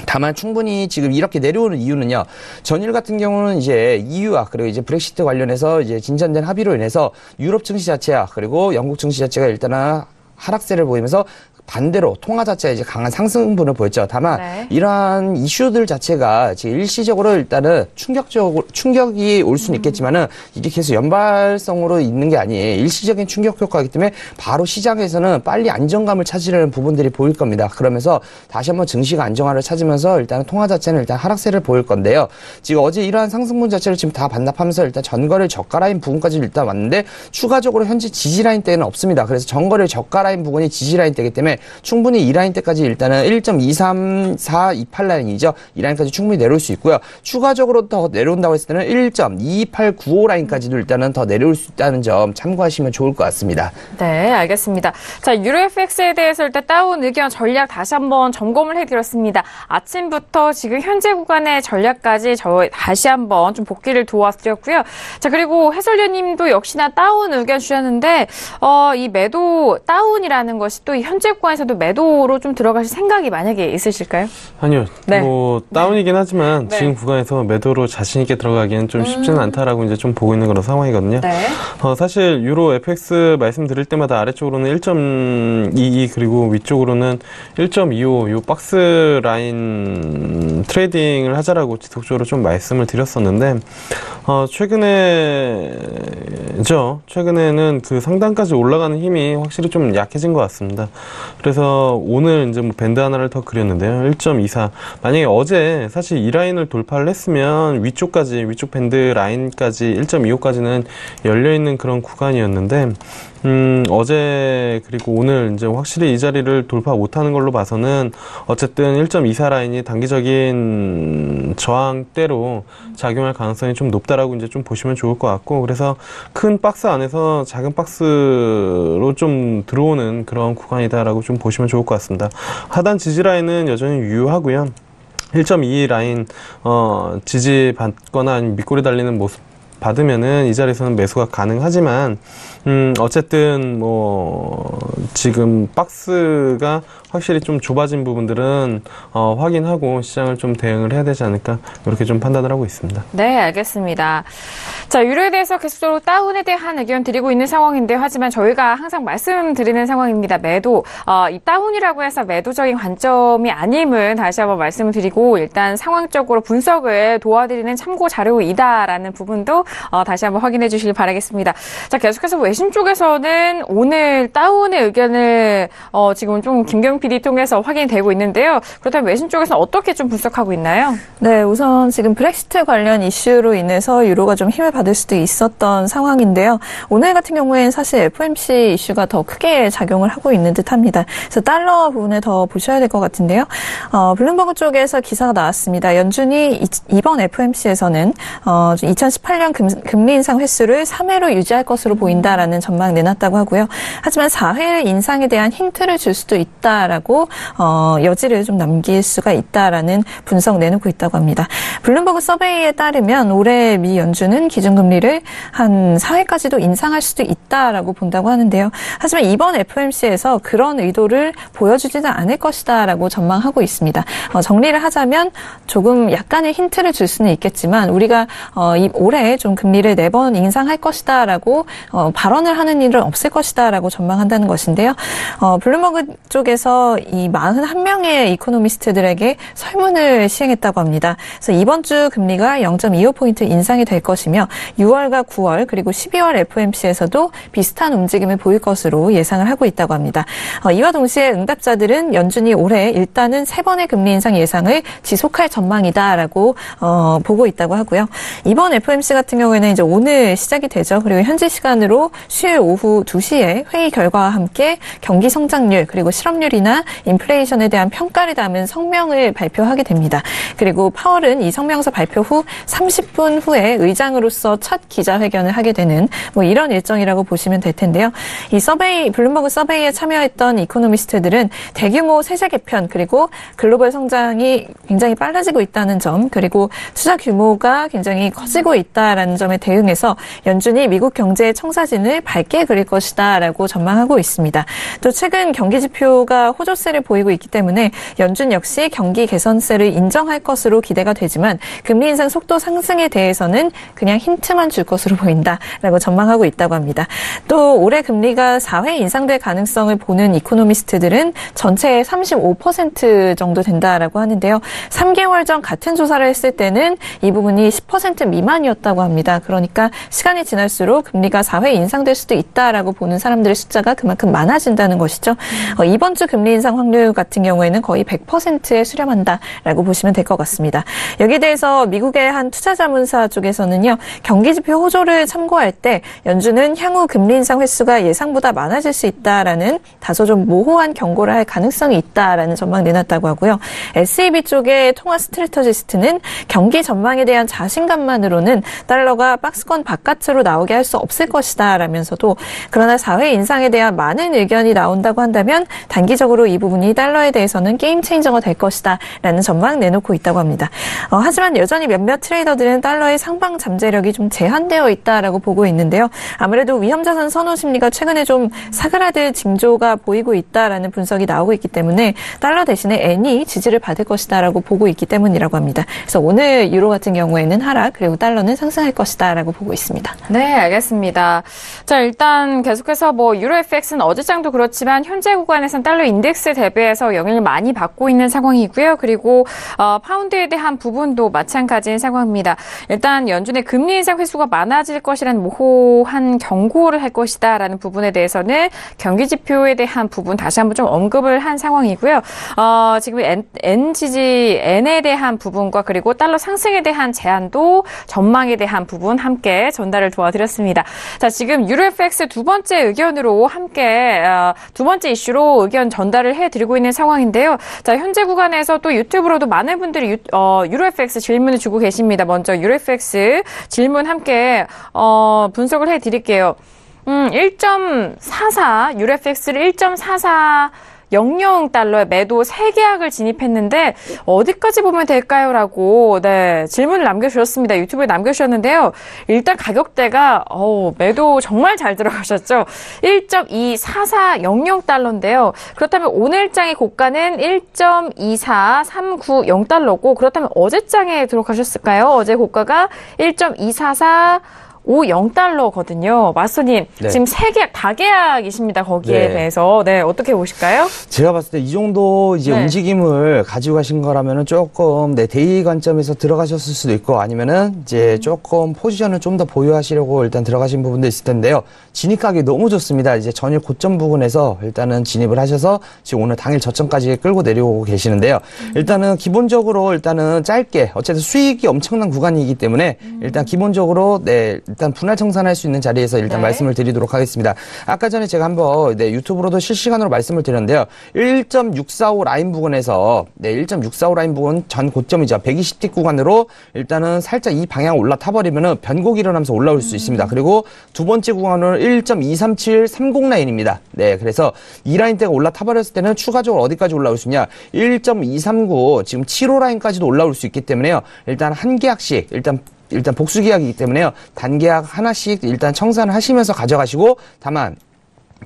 다만 충분히 지금 이렇게 내려오는 이유는요. 전일 같은 경우는 이제 EU와 그리고 이제 브렉시트 관련해서 이제 진전된 합의로 인해서 유럽 증시 자체와 그리고 영국 증시 자체가 일단은 하락세를 보이면서 반대로 통화 자체가 이제 강한 상승분을 보였죠. 다만 이러한 이슈들 자체가 지금 일시적으로 일단은 충격이 올 수는 있겠지만은 이게 계속 연발성으로 있는 게 아니에요. 일시적인 충격 효과이기 때문에 바로 시장에서는 빨리 안정감을 찾으려는 부분들이 보일 겁니다. 그러면서 다시 한번 증시가 안정화를 찾으면서 일단 통화 자체는 일단 하락세를 보일 건데요. 지금 어제 이러한 상승분 자체를 지금 다 반납하면서 일단 전거래 저가 라인 부분까지 일단 왔는데 추가적으로 현재 지지 라인 대는 없습니다. 그래서 전거래 저가 라인 부분이 지지 라인 대이기 때문에 충분히 이 라인 때까지 일단은 1.23428 라인이죠. 이 라인까지 충분히 내려올 수 있고요. 추가적으로 더 내려온다고 했을 때는 1.2895 라인까지도 일단은 더 내려올 수 있다는 점 참고하시면 좋을 것 같습니다. 네, 알겠습니다. 자, 유로 FX에 대해서 일단 다운 의견 전략 다시 한번 점검을 해드렸습니다. 아침부터 지금 현재 구간의 전략까지 다시 한번 좀 복귀를 도와드렸고요. 자, 그리고 해설위원님도 역시나 다운 의견 주셨는데 이 매도 다운이라는 것이 또 현재 구간에서도 매도로 좀 들어가실 생각이 만약에 있으실까요? 아니요. 뭐 다운이긴 하지만 지금 구간에서 매도로 자신 있게 들어가기엔 좀 쉽지는 않다라고 이제 좀 보고 있는 그런 상황이거든요. 사실 유로 FX 말씀드릴 때마다 아래쪽으로는 1.22 그리고 위쪽으로는 1.25 요 박스 라인 트레이딩을 하자라고 지속적으로 좀 말씀을 드렸었는데 최근에는 그 상단까지 올라가는 힘이 확실히 좀 약해진 것 같습니다. 그래서 오늘 이제 뭐 밴드 하나를 더 그렸는데요. 1.24. 만약에 어제 사실 이 라인을 돌파를 했으면 위쪽 밴드 라인까지 1.25까지는 열려있는 그런 구간이었는데, 어제 그리고 오늘 이제 확실히 이 자리를 돌파 못하는 걸로 봐서는 어쨌든 1.24 라인이 단기적인 저항대로 작용할 가능성이 좀 높다라고 이제 좀 보시면 좋을 것 같고, 그래서 큰 박스 안에서 작은 박스로 좀 들어오는 그런 구간이다라고 좀 보시면 좋을 것 같습니다. 하단 지지 라인은 여전히 유효하고요. 1.22 라인 지지 받거나 아니면 밑꼬리 달리는 모습 받으면은 이 자리에서는 매수가 가능하지만 어쨌든 뭐 지금 박스가 확실히 좀 좁아진 부분들은 확인하고 시장을 좀 대응을 해야 되지 않을까 이렇게 좀 판단을 하고 있습니다. 네, 알겠습니다. 자, 유로에 대해서 계속적으로 다운에 대한 의견 드리고 있는 상황인데요. 하지만 저희가 항상 말씀드리는 상황입니다. 매도, 이 다운이라고 해서 매도적인 관점이 아님을 다시 한번 말씀을 드리고 일단 상황적으로 분석을 도와드리는 참고 자료이다라는 부분도 다시 한번 확인해 주시길 바라겠습니다. 자, 계속해서 외신 쪽에서는 오늘 다운의 의견을 지금 좀 김경 PD 통해서 확인이 되고 있는데요. 그렇다면 외신 쪽에서는 어떻게 좀 분석하고 있나요? 네, 우선 지금 브렉시트 관련 이슈로 인해서 유로가 좀 힘을 받을 수도 있었던 상황인데요. 오늘 같은 경우에는 사실 FOMC 이슈가 더 크게 작용을 하고 있는 듯합니다. 그래서 달러 부분을 더 보셔야 될 것 같은데요. 블룸버그 쪽에서 기사가 나왔습니다. 연준이 이번 FOMC에서는 2018년 금리 인상 횟수를 3회로 유지할 것으로 보인다라는 전망 내놨다고 하고요. 하지만 4회 인상에 대한 힌트를 줄 수도 있다라고 여지를 좀 남길 수가 있다라는 분석 내놓고 있다고 합니다. 블룸버그 서베이에 따르면 올해 미 연준은 기준금리를 한 4회까지도 인상할 수도 있다라고 본다고 하는데요. 하지만 이번 FOMC에서 그런 의도를 보여주지는 않을 것이다라고 전망하고 있습니다. 정리를 하자면 조금 약간의 힌트를 줄 수는 있겠지만 우리가 올해 좀 금리를 4번 인상할 것이다라고 발언을 하는 일은 없을 것이다라고 전망한다는 것인데요. 블룸버그 쪽에서 이 41명의 이코노미스트들에게 설문을 시행했다고 합니다. 그래서 이번 주 금리가 0.25포인트 인상이 될 것이며 6월과 9월 그리고 12월 FOMC에서도 비슷한 움직임을 보일 것으로 예상을 하고 있다고 합니다. 이와 동시에 응답자들은 연준이 올해 일단은 3번의 금리 인상 예상을 지속할 전망이다라고 보고 있다고 하고요. 이번 FOMC 같은 경우에는 이제 오늘 시작이 되죠. 그리고 현지 시간으로 수요일 오후 2시에 회의 결과와 함께 경기 성장률 그리고 실업률이나 인플레이션에 대한 평가를 담은 성명을 발표하게 됩니다. 그리고 파월은 이 성명서 발표 후 30분 후에 의장으로서 첫 기자회견을 하게 되는 이런 일정이라고 보시면 될 텐데요. 이 블룸버그 서베이에 참여했던 이코노미스트들은 대규모 세제 개편 그리고 글로벌 성장이 굉장히 빨라지고 있다는 점 그리고 투자 규모가 굉장히 커지고 있다라는 점에 대응해서 연준이 미국 경제의 청사진을 밝게 그릴 것이다라고 전망하고 있습니다. 또 최근 경기 지표가 호조세를 보이고 있기 때문에 연준 역시 경기 개선세를 인정할 것으로 기대가 되지만 금리 인상 속도 상승에 대해서는 그냥 힌트만 줄 것으로 보인다라고 전망하고 있다고 합니다. 또 올해 금리가 4회 인상될 가능성을 보는 이코노미스트들은 전체의 35% 정도 된다라고 하는데요. 3개월 전 같은 조사를 했을 때는 이 부분이 10% 미만이었다고 합니다. 그러니까 시간이 지날수록 금리가 4회 인상될 수도 있다라고 보는 사람들의 숫자가 그만큼 많아진다는 것이죠. 이번 주 금리 인상 확률 같은 경우에는 거의 100%에 수렴한다라고 보시면 될 것 같습니다. 여기에 대해서 미국의 한 투자자문사 쪽에서는요. 경기지표 호조를 참고할 때 연준은 향후 금리 인상 횟수가 예상보다 많아질 수 있다라는 다소 좀 모호한 경고를 할 가능성이 있다라는 전망 내놨다고 하고요. SEB 쪽의 통화 스트래터지스트는 경기 전망에 대한 자신감만으로는 달러가 박스권 바깥으로 나오게 할 수 없을 것이다 라면서도 그러나 4회 인상에 대한 많은 의견이 나온다고 한다면 단기적으로 이 부분이 달러에 대해서는 게임 체인저가 될 것이다 라는 전망 내놓고 있다고 합니다. 하지만 여전히 몇몇 트레이더들은 달러의 상방 잠재력이 좀 제한되어 있다라고 보고 있는데요. 아무래도 위험자산 선호 심리가 최근에 좀 사그라들 징조가 보이고 있다라는 분석이 나오고 있기 때문에 달러 대신에 엔이 지지를 받을 것이다라고 보고 있기 때문이라고 합니다. 그래서 오늘 유로 같은 경우에는 하락 그리고 달러는 상승할 것이다라고 보고 있습니다. 네, 알겠습니다. 자, 일단 계속해서 유로 FX는 어제장도 그렇지만 현재 구간에서는 달러 인덱스 대비해서 영향을 많이 받고 있는 상황이고요. 그리고 파운드에 대한 부분도 마찬가지인 상황입니다. 일단 연준의 금리 인상 횟수가 많아질 것이라는 모호한 경고를 할 것이다라는 부분에 대해서는 경기 지표에 대한 부분 다시 한번 좀 언급을 한 상황이고요. 지금 N에 대한 부분과 그리고 달러 상승에 대한 제한도 전망에 대한 부분 함께 전달을 도와드렸습니다. 자, 지금 유로 FX 두 번째 의견으로 함께 두 번째 이슈로 의견 전달을 해드리고 있는 상황인데요. 자, 현재 구간에서 또 유튜브로도 많은 분들이 유로 FX 질문을 주고 계십니다. 먼저 유로 FX 질문 함께 분석을 해드릴게요. 1.44 유로 FX를 1.44 00달러에 매도 3계약을 진입했는데 어디까지 보면 될까요? 라고 질문을 남겨주셨습니다. 유튜브에 남겨주셨는데요. 일단 가격대가 매도 정말 잘 들어가셨죠. 1.24400달러인데요. 그렇다면 오늘장의 고가는 1.24390달러고 그렇다면 어제장에 들어가셨을까요? 어제 고가가 1.24450달러거든요. 마스터님, 네. 지금 3계약, 다계약이십니다. 거기에 네. 대해서. 네, 어떻게 보실까요? 제가 봤을 때 이 정도 이제 네. 움직임을 가지고 가신 거라면은 조금 데이 관점에서 들어가셨을 수도 있고 아니면은 이제 조금 포지션을 좀 더 보유하시려고 일단 들어가신 부분도 있을 텐데요. 진입가격이 너무 좋습니다. 이제 전일 고점 부근에서 일단은 진입을 하셔서 지금 오늘 당일 저점까지 끌고 내려오고 계시는데요. 일단은 기본적으로 짧게 어쨌든 수익이 엄청난 구간이기 때문에 일단 기본적으로 일단 분할 청산할 수 있는 자리에서 일단 말씀을 드리도록 하겠습니다. 아까 전에 제가 한번 유튜브로도 실시간으로 말씀을 드렸는데요. 1.645 라인 부근에서 1.645 라인 부근 전 고점이죠. 120틱 구간으로 일단은 살짝 이 방향 올라타 버리면은 변곡이 일어나면서 올라올 수 있습니다. 그리고 두 번째 구간은 1.23730 라인입니다. 네, 그래서 이 라인대가 올라타 버렸을 때는 추가적으로 어디까지 올라올 수 있냐? 1.239 지금 7호 라인까지도 올라올 수 있기 때문에요. 일단 한 계약씩 일단 복수 계약이기 때문에요. 단계약 하나씩 일단 청산을 하시면서 가져가시고, 다만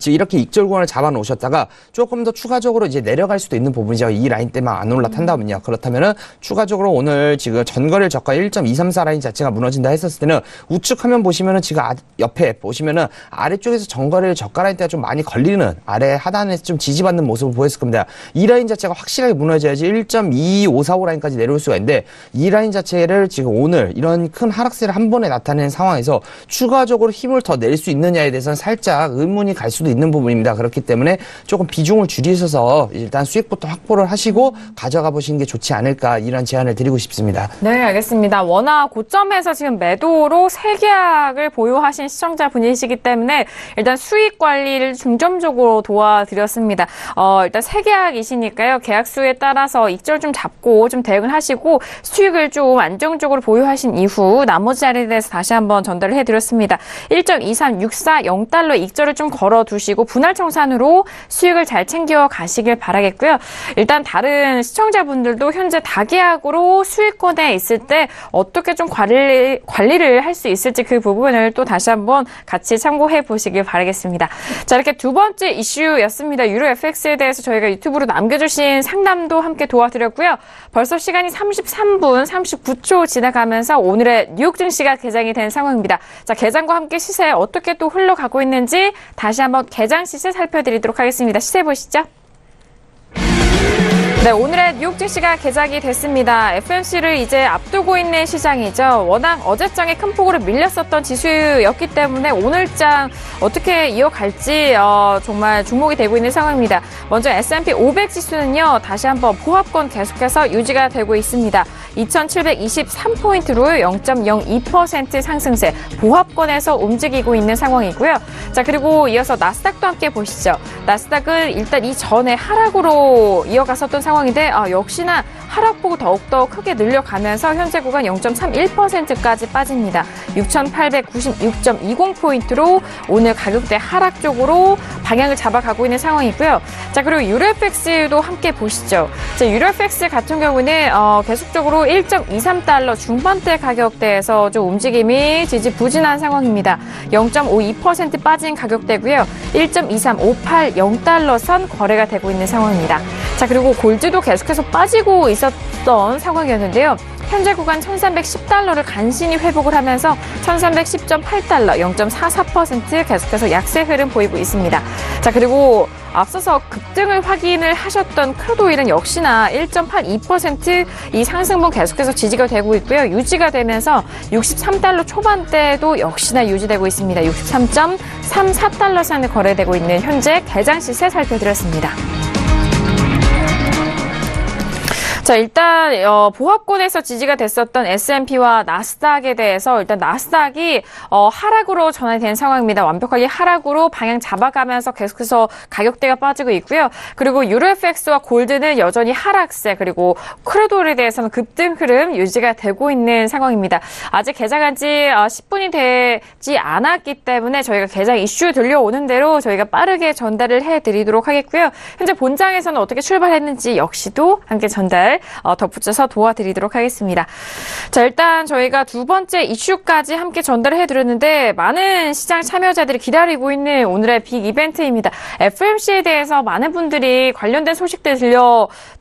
지금 이렇게 익절 구간을 잡아 놓으셨다가 조금 더 추가적으로 이제 내려갈 수도 있는 부분이죠. 이 라인 때만 안 올라탄다면요. 그렇다면은 추가적으로 오늘 지금 전거래일 저가 1.234 라인 자체가 무너진다 했었을 때는 우측 화면 보시면은 지금 옆에 보시면은 아래쪽에서 전거래일 저가 라인 때가 좀 많이 걸리는, 아래 하단에서 좀 지지받는 모습을 보였을 겁니다. 이 라인 자체가 확실하게 무너져야지 1.22545 라인까지 내려올 수가 있는데, 이 라인 자체를 지금 오늘 이런 큰 하락세를 한 번에 나타낸 상황에서 추가적으로 힘을 더 낼 수 있느냐에 대해서는 살짝 의문이 갈 수도 있는 부분입니다. 그렇기 때문에 조금 비중을 줄이셔서 일단 수익부터 확보를 하시고 가져가 보시는 게 좋지 않을까, 이런 제안을 드리고 싶습니다. 네, 알겠습니다. 워낙 고점에서 지금 매도로 3계약을 보유하신 시청자분이시기 때문에 일단 수익 관리를 중점적으로 도와드렸습니다. 일단 3계약이시니까요. 계약 수에 따라서 익절 좀 잡고 좀 대응을 하시고 수익을 좀 안정적으로 보유하신 이후 나머지 자리에 대해서 다시 한번 전달을 해드렸습니다. 1.23640달러 익절을 좀 걸어두시고 분할 청산으로 수익을 잘 챙겨 가시길 바라겠고요. 일단 다른 시청자분들도 현재 다계약으로 수익권에 있을 때 어떻게 좀 관리를 할 수 있을지 그 부분을 또 다시 한번 같이 참고해 보시길 바라겠습니다. 자, 이렇게 두 번째 이슈였습니다. 유로 FX에 대해서 저희가 유튜브로 남겨주신 상담도 함께 도와드렸고요. 벌써 시간이 33분 39초 지나가면서 오늘의 뉴욕 증시가 개장이 된 상황입니다. 자, 개장과 함께 시세 어떻게 또 흘러가고 있는지 다시 한번 개장 시세 살펴드리도록 하겠습니다. 시세 보시죠. 네, 오늘의 뉴욕 증시가 개장이 됐습니다. FOMC를 이제 앞두고 있는 시장이죠. 워낙 어제장에 큰 폭으로 밀렸었던 지수였기 때문에 오늘장 어떻게 이어갈지 정말 주목이 되고 있는 상황입니다. 먼저 S&P 500 지수는요, 다시 한번 보합권 계속해서 유지가 되고 있습니다. 2,723포인트로 0.02% 상승세, 보합권에서 움직이고 있는 상황이고요. 자, 그리고 이어서 나스닥도 함께 보시죠. 나스닥은 일단 이전에 하락으로 이어갔었던 상황인데 역시나 하락폭 더욱더 크게 늘려가면서 현재 구간 0.31%까지 빠집니다. 6,896.20포인트로 오늘 가격대 하락 쪽으로 방향을 잡아가고 있는 상황이고요. 자, 그리고 유로FX도 함께 보시죠. 자, 유로FX 같은 경우는 계속적으로 1.23달러 중반대 가격대에서 좀 움직임이 지지부진한 상황입니다. 0.52% 빠진 가격대고요. 1.23580달러 선 거래가 되고 있는 상황입니다. 자, 그리고 골드도 계속해서 빠지고 있었던 상황이었는데요. 현재 구간 1310달러를 간신히 회복을 하면서 1310.8달러 0.44% 계속해서 약세 흐름 보이고 있습니다. 자, 그리고 앞서서 급등을 확인을 하셨던 크루드오일은 역시나 1.82% 이 상승분 계속해서 지지가 되고 있고요. 유지가 되면서 63달러 초반대도 역시나 유지되고 있습니다. 63.34달러 선에 거래되고 있는 현재 개장 시세 살펴드렸습니다. 자, 일단 보합권에서 지지가 됐었던 S&P와 나스닥에 대해서 일단 나스닥이 하락으로 전환이 된 상황입니다. 완벽하게 하락으로 방향 잡아가면서 계속해서 가격대가 빠지고 있고요. 그리고 유로FX와 골드는 여전히 하락세, 그리고 크루드오일에 대해서는 급등 흐름 유지가 되고 있는 상황입니다. 아직 개장한 지 10분이 되지 않았기 때문에 저희가 개장 이슈 들려오는 대로 저희가 빠르게 전달을 해드리도록 하겠고요. 현재 본장에서는 어떻게 출발했는지 역시도 함께 전달 덧붙여서 도와드리도록 하겠습니다. 자, 일단 저희가 두 번째 이슈까지 함께 전달을 해드렸는데 많은 시장 참여자들이 기다리고 있는 오늘의 빅 이벤트입니다. FOMC에 대해서 많은 분들이 관련된 소식들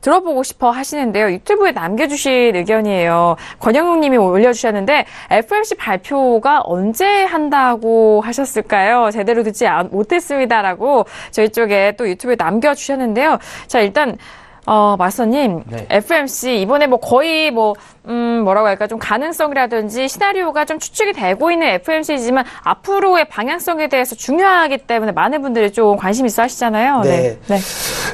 들어보고 싶어 하시는데요. 유튜브에 남겨주신 의견이에요. 권영웅 님이 올려주셨는데 FOMC 발표가 언제 한다고 하셨을까요? 제대로 듣지 못했습니다라고 저희 쪽에 또 유튜브에 남겨주셨는데요. 자, 일단 마스터님, 네. FOMC 이번에 거의 뭐라고 할까, 좀 가능성이라든지 시나리오가 좀 추측이 되고 있는 FOMC이지만 앞으로의 방향성에 대해서 중요하기 때문에 많은 분들이 좀 관심 있어 하시잖아요. 네.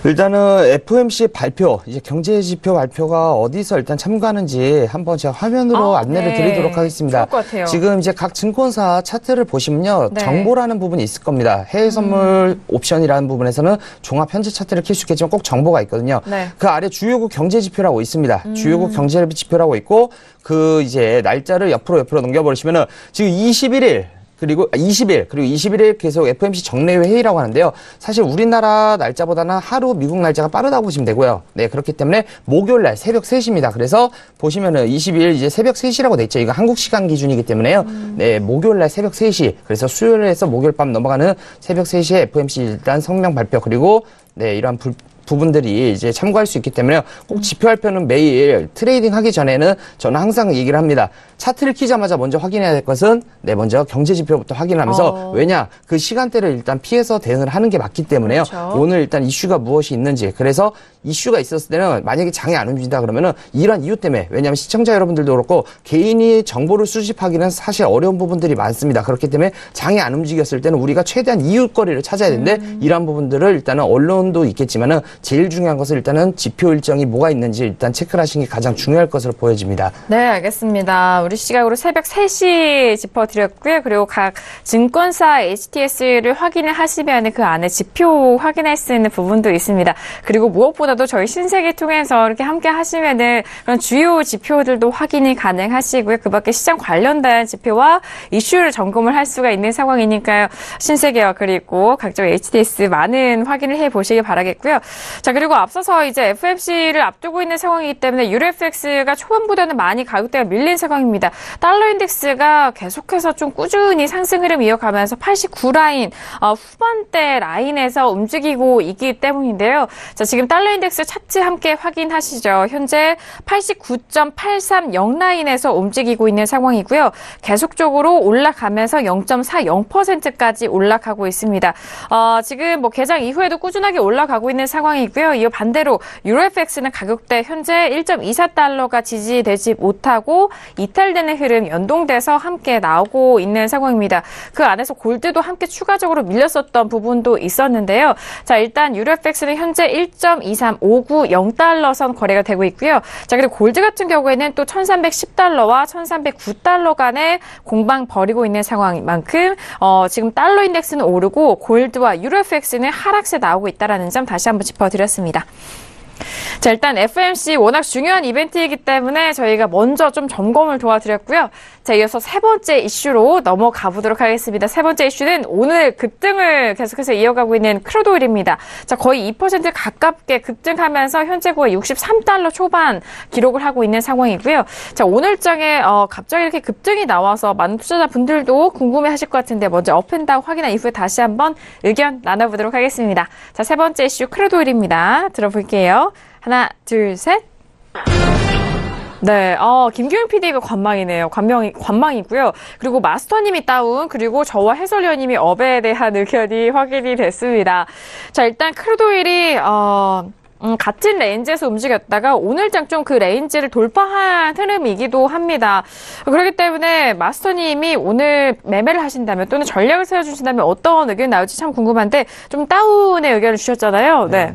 일단은 FOMC 발표, 이제 경제 지표 발표가 어디서 일단 참고하는지 한번 제가 화면으로 안내를 드리도록 하겠습니다. 좋을 것 같아요. 지금 이제 각 증권사 차트를 보시면요. 네. 정보라는 부분이 있을 겁니다. 해외 선물 옵션이라는 부분에서는 종합 현재 차트를 킬 수 있겠지만 꼭 정보가 있거든요. 네. 그 아래 주요국 경제 지표라고 있습니다. 주요국 경제 지표라고 있고 그 이제 날짜를 옆으로 넘겨버리시면은 지금 21일 그리고 20일 그리고 21일 계속 FOMC 정례회 회의라고 하는데요. 사실 우리나라 날짜보다는 하루 미국 날짜가 빠르다고 보시면 되고요. 네, 그렇기 때문에 목요일 날 새벽 3시입니다. 그래서 보시면은 22일 이제 새벽 3시라고 돼 있죠. 이거 한국 시간 기준이기 때문에요. 네, 목요일 날 새벽 3시. 그래서 수요일에서 목요일 밤 넘어가는 새벽 3시에 FOMC 일단 성명 발표 그리고 네, 이러한 부분들이 이제 참고할 수 있기 때문에 꼭 지표 발표는 매일 트레이딩 하기 전에는 저는 항상 얘기를 합니다. 차트를 키자마자 먼저 확인해야 될 것은 네, 먼저 경제 지표부터 확인하면서 왜냐? 그 시간대를 일단 피해서 대응을 하는 게 맞기 때문에요. 그렇죠. 오늘 일단 이슈가 무엇이 있는지 그래서 이슈가 있었을 때는 만약에 장이 안 움직인다 그러면은 이런 이유 때문에 왜냐하면 시청자 여러분들도 그렇고 개인이 정보를 수집하기는 사실 어려운 부분들이 많습니다. 그렇기 때문에 장이 안 움직였을 때는 우리가 최대한 이유거리를 찾아야 되는데 이러한 부분들을 일단은 언론도 있겠지만은 제일 중요한 것은 일단은 지표 일정이 뭐가 있는지 일단 체크를 하시는 게 가장 중요할 것으로 보여집니다. 네, 알겠습니다. 우리 시각으로 새벽 3시 짚어드렸고요. 그리고 각 증권사 HTS를 확인을 하시면 그 안에 지표 확인할 수 있는 부분도 있습니다. 그리고 무엇보다도 저희 신세계 통해서 이렇게 함께 하시면은 그런 주요 지표들도 확인이 가능하시고요. 그 밖에 시장 관련된 지표와 이슈를 점검을 할 수가 있는 상황이니까요. 신세계와 그리고 각종 HTS 많은 확인을 해보시기 바라겠고요. 자, 그리고 앞서서 이제 FOMC를 앞두고 있는 상황이기 때문에 유로 FX가 초반보다는 많이 가격대가 밀린 상황입니다. 달러 인덱스가 계속해서 좀 꾸준히 상승 흐름 이어가면서 89라인, 후반대 라인에서 움직이고 있기 때문인데요. 자, 지금 달러 인덱스 차트 함께 확인하시죠. 현재 89.830 라인에서 움직이고 있는 상황이고요. 계속적으로 올라가면서 0.40%까지 올라가고 있습니다. 지금 뭐 개장 이후에도 꾸준하게 올라가고 있는 상황이고요. 이어 반대로 유로 FX는 가격대 현재 1.24달러가 지지되지 못하고 이탈되는 흐름 연동돼서 함께 나오고 있는 상황입니다. 그 안에서 골드도 함께 추가적으로 밀렸었던 부분도 있었는데요. 자, 일단 유로 FX는 현재 1.23590달러 선 거래가 되고 있고요. 자, 그리고 골드 같은 경우에는 또 1310달러와 1309달러 간의 공방 벌이고 있는 상황인 만큼 지금 달러 인덱스는 오르고 골드와 유로 FX는 하락세 나오고 있다는 점 다시 한번 짚어드렸습니다. 자, 일단 FOMC 워낙 중요한 이벤트이기 때문에 저희가 먼저 좀 점검을 도와드렸고요. 자, 이어서 세 번째 이슈로 넘어가 보도록 하겠습니다. 세 번째 이슈는 오늘 급등을 계속해서 이어가고 있는 크루드 오일입니다. 자, 거의 2% 가깝게 급등하면서 현재 거의 63달러 초반 기록을 하고 있는 상황이고요. 자, 오늘장에 갑자기 이렇게 급등이 나와서 많은 투자자분들도 궁금해하실 것 같은데 먼저 업앤다운 확인한 이후에 다시 한번 의견 나눠보도록 하겠습니다. 자, 세 번째 이슈 크루드 오일입니다. 들어볼게요. 하나, 둘, 셋. 네, 김규영 PD가 관망이네요. 관망이고요. 그리고 마스터님이 다운, 그리고 저와 해설위원님이 업에 대한 의견이 확인이 됐습니다. 자, 일단 크루드 오일이 같은 레인지에서 움직였다가 오늘장 좀 그 레인지를 돌파한 흐름이기도 합니다. 그렇기 때문에 마스터님이 오늘 매매를 하신다면 또는 전략을 세워주신다면 어떤 의견이 나올지 참 궁금한데 좀 다운의 의견을 주셨잖아요. 네.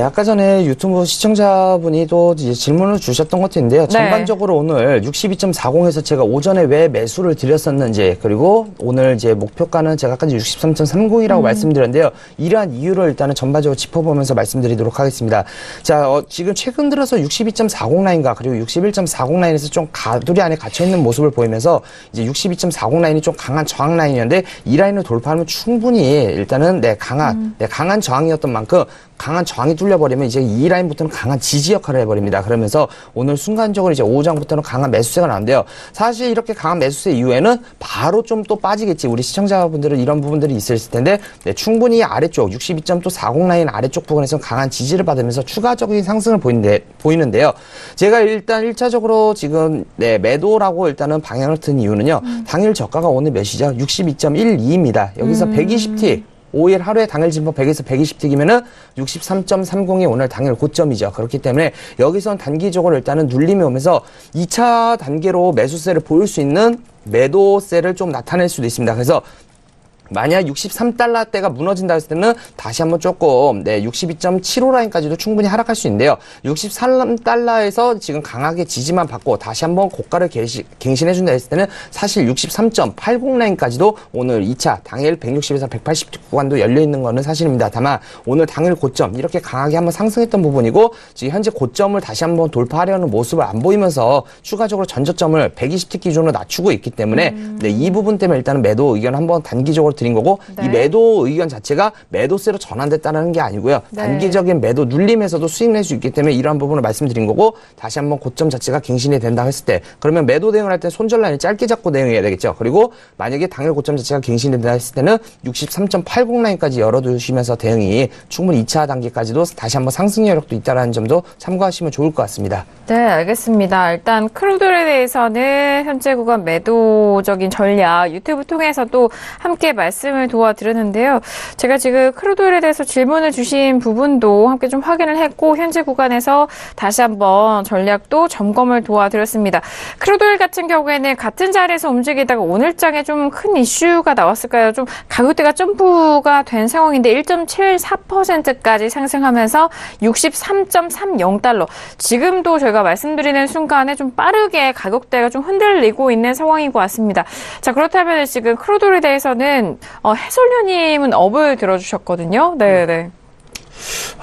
아까 전에 유튜브 시청자분이 또 이제 질문을 주셨던 것도 있는데요. 전반적으로 오늘 62.40에서 제가 오전에 왜 매수를 드렸었는지 그리고 오늘 이제 목표가는 제가 아까 63.30이라고 말씀드렸는데요. 이러한 이유를 일단은 전반적으로 짚어보면서 말씀드리도록 하겠습니다. 자, 지금 최근 들어서 62.40 라인과 그리고 61.40 라인에서 좀 가두리 안에 갇혀있는 모습을 보이면서 이제 62.40 라인이 좀 강한 저항 라인이었는데 이 라인을 돌파하면 충분히 일단은 강한 저항이었던 만큼 강한 저항이 뚫려버리면 이제 이 라인부터는 강한 지지 역할을 해버립니다. 그러면서 오늘 순간적으로 이제 오후장부터는 강한 매수세가 나오는데요. 사실 이렇게 강한 매수세 이후에는 바로 좀 또 빠지겠지. 우리 시청자분들은 이런 부분들이 있을 텐데 충분히 아래쪽 62.40 라인 아래쪽 부분에서 강한 지지를 받으면서 추가적인 상승을 보이는데요. 제가 일단 1차적으로 지금 매도라고 일단은 방향을 든 이유는요. 당일 저가가 오늘 몇이죠? 62.12입니다. 여기서 120틱 5일 하루에 당일 진보 100에서 120틱이면은 63.30이 오늘 당일 고점이죠. 그렇기 때문에 여기선 단기적으로 일단은 눌림이 오면서 2차 단계로 매수세를 보일 수 있는 매도세를 좀 나타낼 수도 있습니다. 그래서 만약 63달러대가 무너진다 했을 때는 다시 한번 조금 62.75 라인까지도 충분히 하락할 수 있는데요. 63달러에서 지금 강하게 지지만 받고 다시 한번 고가를 갱신해준다 했을 때는 사실 63.80 라인까지도 오늘 2차 당일 160에서 180 구간도 열려있는 거는 사실입니다. 다만 오늘 당일 고점 이렇게 강하게 한번 상승했던 부분이고 지금 현재 고점을 다시 한번 돌파하려는 모습을 안 보이면서 추가적으로 전저점을 120틱 기준으로 낮추고 있기 때문에 이 부분 때문에 일단은 매도 의견 한번 단기적으로 드린 거고 이 매도 의견 자체가 매도세로 전환됐다는 게 아니고요. 단기적인 매도 눌림에서도 수익 낼 수 있기 때문에 이러한 부분을 말씀드린 거고 다시 한번 고점 자체가 갱신이 된다 했을 때 그러면 매도 대응을 할 때 손절 라인을 짧게 잡고 대응해야 되겠죠. 그리고 만약에 당일 고점 자체가 갱신이 된다 했을 때는 63.80 라인까지 열어두시면서 대응이 충분히 2차 단계까지도 다시 한번 상승 여력도 있다는 점도 참고하시면 좋을 것 같습니다. 네, 알겠습니다. 일단 크루드에 대해서는 현재 구간 매도적인 전략 유튜브 통해서도 함께 말씀을 도와드렸는데요. 제가 지금 크루드에 대해서 질문을 주신 부분도 함께 좀 확인을 했고 현재 구간에서 다시 한번 전략도 점검을 도와드렸습니다. 크루드 같은 경우에는 같은 자리에서 움직이다가 오늘장에 좀 큰 이슈가 나왔을까요? 좀 가격대가 점프가 된 상황인데 1.74%까지 상승하면서 63.30달러. 지금도 저희가 말씀드리는 순간에 좀 빠르게 가격대가 좀 흔들리고 있는 상황인 것 같습니다. 자, 그렇다면 지금 크루드에 대해서는 해설위원님은 업을 들어주셨거든요. 네네.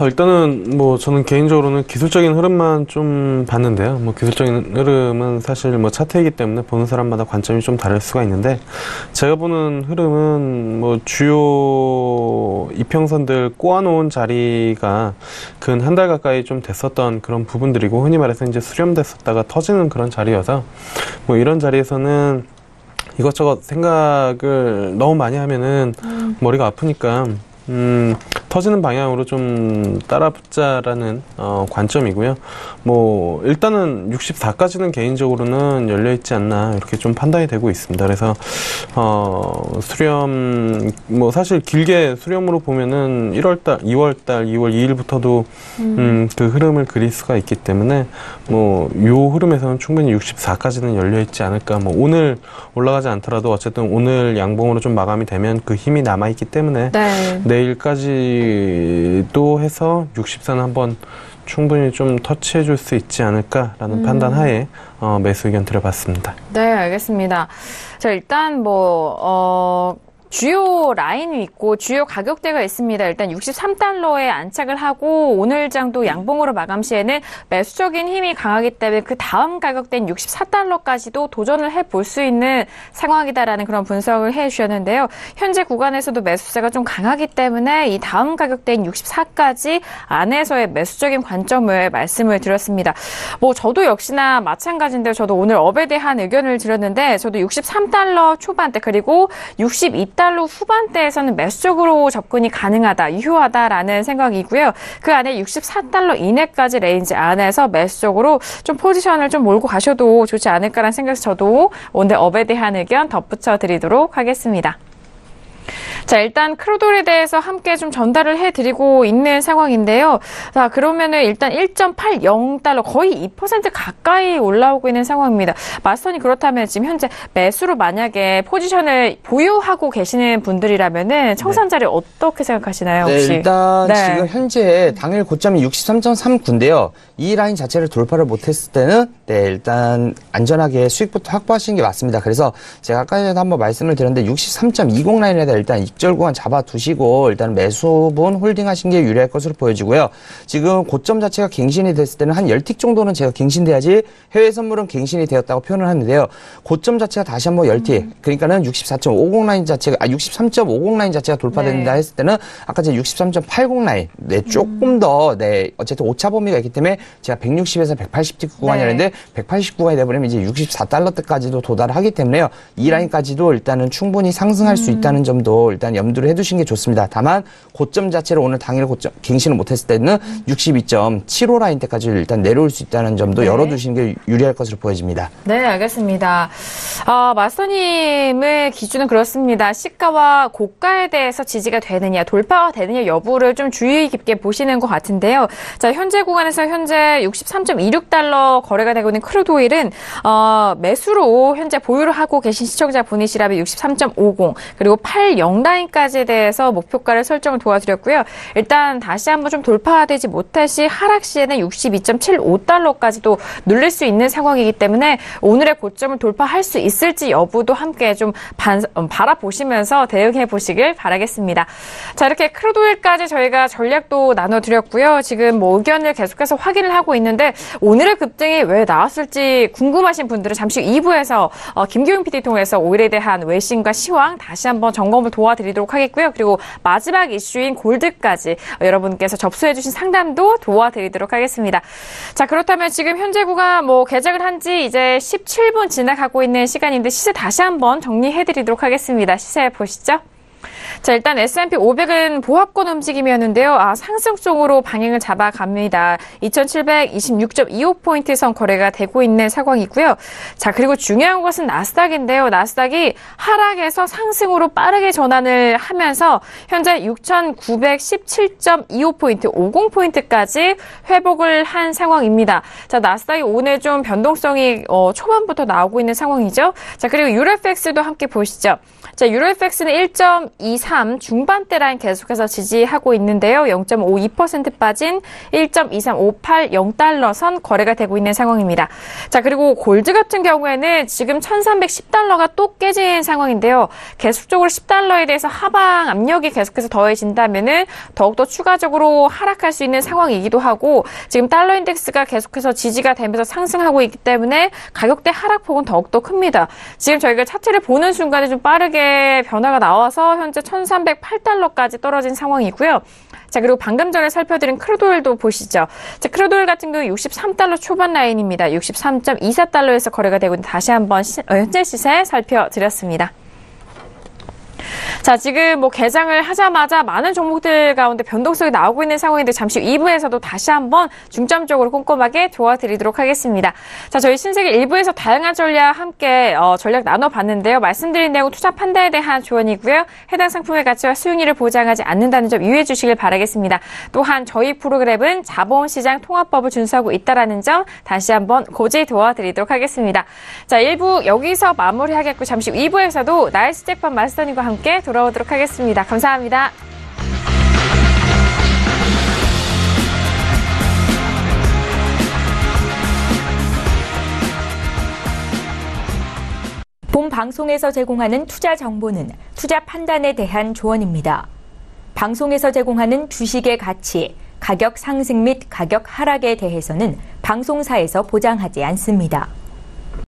일단은 뭐 저는 개인적으로는 기술적인 흐름만 좀 봤는데요. 뭐 기술적인 흐름은 사실 뭐 차트이기 때문에 보는 사람마다 관점이 좀 다를 수가 있는데 제가 보는 흐름은 뭐 주요 이평선들 꼬아놓은 자리가 근 한 달 가까이 좀 됐었던 그런 부분들이고 흔히 말해서 이제 수렴됐었다가 터지는 그런 자리여서 뭐 이런 자리에서는 이것저것 생각을 너무 많이 하면은 머리가 아프니까 터지는 방향으로 좀 따라붙자라는 관점이고요. 뭐 일단은 64까지는 개인적으로는 열려있지 않나 이렇게 좀 판단이 되고 있습니다. 그래서 수렴 뭐 사실 길게 수렴으로 보면은 1월달, 2월달, 2월 2일부터도 그 흐름을 그릴 수가 있기 때문에 뭐 요 흐름에서는 충분히 64까지는 열려있지 않을까. 뭐 오늘 올라가지 않더라도 어쨌든 오늘 양봉으로 좀 마감이 되면 그 힘이 남아있기 때문에 내일까지 또 해서 64는 한번 충분히 좀 터치해 줄 수 있지 않을까라는 판단 하에 매수 의견 드려봤습니다. 네, 알겠습니다. 자, 일단 주요 라인이 있고 주요 가격대가 있습니다. 일단 63달러에 안착을 하고 오늘 장도 양봉으로 마감 시에는 매수적인 힘이 강하기 때문에 그 다음 가격대인 64달러까지도 도전을 해볼 수 있는 상황이다라는 그런 분석을 해주셨는데요. 현재 구간에서도 매수세가 좀 강하기 때문에 이 다음 가격대인 64까지 안에서의 매수적인 관점을 말씀을 드렸습니다. 뭐 저도 역시나 마찬가지인데요. 저도 오늘 업에 대한 의견을 드렸는데 저도 63달러 초반대 그리고 62달러 후반대에서는 매수적으로 접근이 가능하다, 유효하다라는 생각이고요. 그 안에 64달러 이내까지 레인지 안에서 매수적으로 좀 포지션을 좀 몰고 가셔도 좋지 않을까라는 생각에서 저도 오늘 업에 대한 의견 덧붙여 드리도록 하겠습니다. 자, 일단 크루돌에 대해서 함께 좀 전달을 해드리고 있는 상황인데요. 자, 그러면은 일단 1.80달러 거의 2% 가까이 올라오고 있는 상황입니다. 마스터님 그렇다면 지금 현재 매수로 만약에 포지션을 보유하고 계시는 분들이라면은 청산자리 어떻게 생각하시나요? 혹시? 네, 일단 지금 현재 당일 고점이 63.39인데요. 이 라인 자체를 돌파를 못했을 때는 일단 안전하게 수익부터 확보하시는 게 맞습니다. 그래서 제가 아까 전에 한번 말씀을 드렸는데 63.20 라인에다 일단 익절 구간 잡아두시고 일단 매수분 홀딩하신 게 유리할 것으로 보여지고요. 지금 고점 자체가 갱신이 됐을 때는 한 10틱 정도는 제가 갱신돼야지 해외 선물은 갱신이 되었다고 표현을 하는데요. 고점 자체가 다시 한번 10틱 그러니까는 64.50 라인 자체가 63.50 라인 자체가 돌파된다 했을 때는 아까 제가 63.80 라인 조금 더 어쨌든 오차 범위가 있기 때문에 제가 160에서 180틱 구간이었는데 180 구간이 되버리면 이제 64달러 때까지도 도달하기 때문에요. 이 라인까지도 일단은 충분히 상승할 수 있다는 점도 일단 일단 염두를 해두시는 게 좋습니다. 다만 고점 자체를 오늘 당일 고점 갱신을 못했을 때는 62.75 라인대까지 일단 내려올 수 있다는 점도 열어두시는 게 유리할 것으로 보여집니다. 네, 알겠습니다. 마스터님의 기준은 그렇습니다. 시가와 고가에 대해서 지지가 되느냐, 돌파가 되느냐 여부를 좀 주의 깊게 보시는 것 같은데요. 자, 현재 구간에서 현재 63.26달러 거래가 되고 있는 크루드 오일은 매수로 현재 보유를 하고 계신 시청자분이시라면 63.50 그리고 80 라인까지에 대해서 목표가를 설정을 도와드렸고요. 일단 다시 한번 좀 돌파되지 못할 시 하락 시에는 62.75달러까지도 눌릴 수 있는 상황이기 때문에 오늘의 고점을 돌파할 수 있을지 여부도 함께 좀 바라보시면서 대응해 보시길 바라겠습니다. 자, 이렇게 크루드 오일까지 저희가 전략도 나눠드렸고요. 지금 뭐 의견을 계속해서 확인을 하고 있는데 오늘의 급등이 왜 나왔을지 궁금하신 분들은 잠시 후 2부에서 김규영 PD 통해서 오일에 대한 외신과 시황 다시 한번 점검을 도와드리도록 하겠고요. 그리고 마지막 이슈인 골드까지 여러분께서 접수해주신 상담도 도와드리도록 하겠습니다. 자, 그렇다면 지금 현재 구간 개장을 한 지 이제 17분 지나가고 있는 시간인데 시세 다시 한번 정리해드리도록 하겠습니다. 시세 보시죠. 자, 일단 S&P 500은 보합권 움직임이었는데요. 상승성으로 방향을 잡아갑니다. 2726.25포인트 선 거래가 되고 있는 상황이고요. 자, 그리고 중요한 것은 나스닥인데요. 나스닥이 하락에서 상승으로 빠르게 전환을 하면서 현재 6917.25포인트, 50포인트까지 회복을 한 상황입니다. 자, 나스닥이 오늘 좀 변동성이 초반부터 나오고 있는 상황이죠. 자, 그리고 유로FX도 함께 보시죠. 자, 유로FX는 1.23 중반대 라인 계속해서 지지하고 있는데요. 0.52% 빠진 1.23580달러 선 거래가 되고 있는 상황입니다. 자, 그리고 골드 같은 경우에는 지금 1310달러가 또 깨진 상황인데요. 계속적으로 10달러에 대해서 하방 압력이 계속해서 더해진다면은 더욱더 추가적으로 하락할 수 있는 상황이기도 하고 지금 달러 인덱스가 계속해서 지지가 되면서 상승하고 있기 때문에 가격대 하락폭은 더욱더 큽니다. 지금 저희가 차트를 보는 순간에 좀 빠르게 변화가 나와서 현재 1308달러까지 떨어진 상황이고요. 자, 그리고 방금 전에 살펴드린 크루드 오일도 보시죠. 자, 크루드 오일 같은 경우 63달러 초반 라인입니다. 63.24달러에서 거래가 되고 있는 다시 한번 현재 시세 살펴드렸습니다. 자, 지금 개장을 하자마자 많은 종목들 가운데 변동성이 나오고 있는 상황인데 잠시 후 2부에서도 다시 한번 중점적으로 꼼꼼하게 도와드리도록 하겠습니다. 자, 저희 신세계 1부에서 다양한 전략 함께 전략 나눠봤는데요. 말씀드린 내용 투자 판단에 대한 조언이고요. 해당 상품의 가치와 수익률을 보장하지 않는다는 점 유의해 주시길 바라겠습니다. 또한 저희 프로그램은 자본시장 통합법을 준수하고 있다는 점 다시 한번 고지 도와드리도록 하겠습니다. 자, 1부 여기서 마무리하겠고 잠시 후 2부에서도 나이스 잭팟 마스터님과 함께 돌아오도록 하겠습니다. 감사합니다. 본 방송에서 제공하는 투자 정보는 투자 판단에 대한 조언입니다. 방송에서 제공하는 주식의 가치, 가격 상승 및 가격 하락에 대해서는 방송사에서 보장하지 않습니다.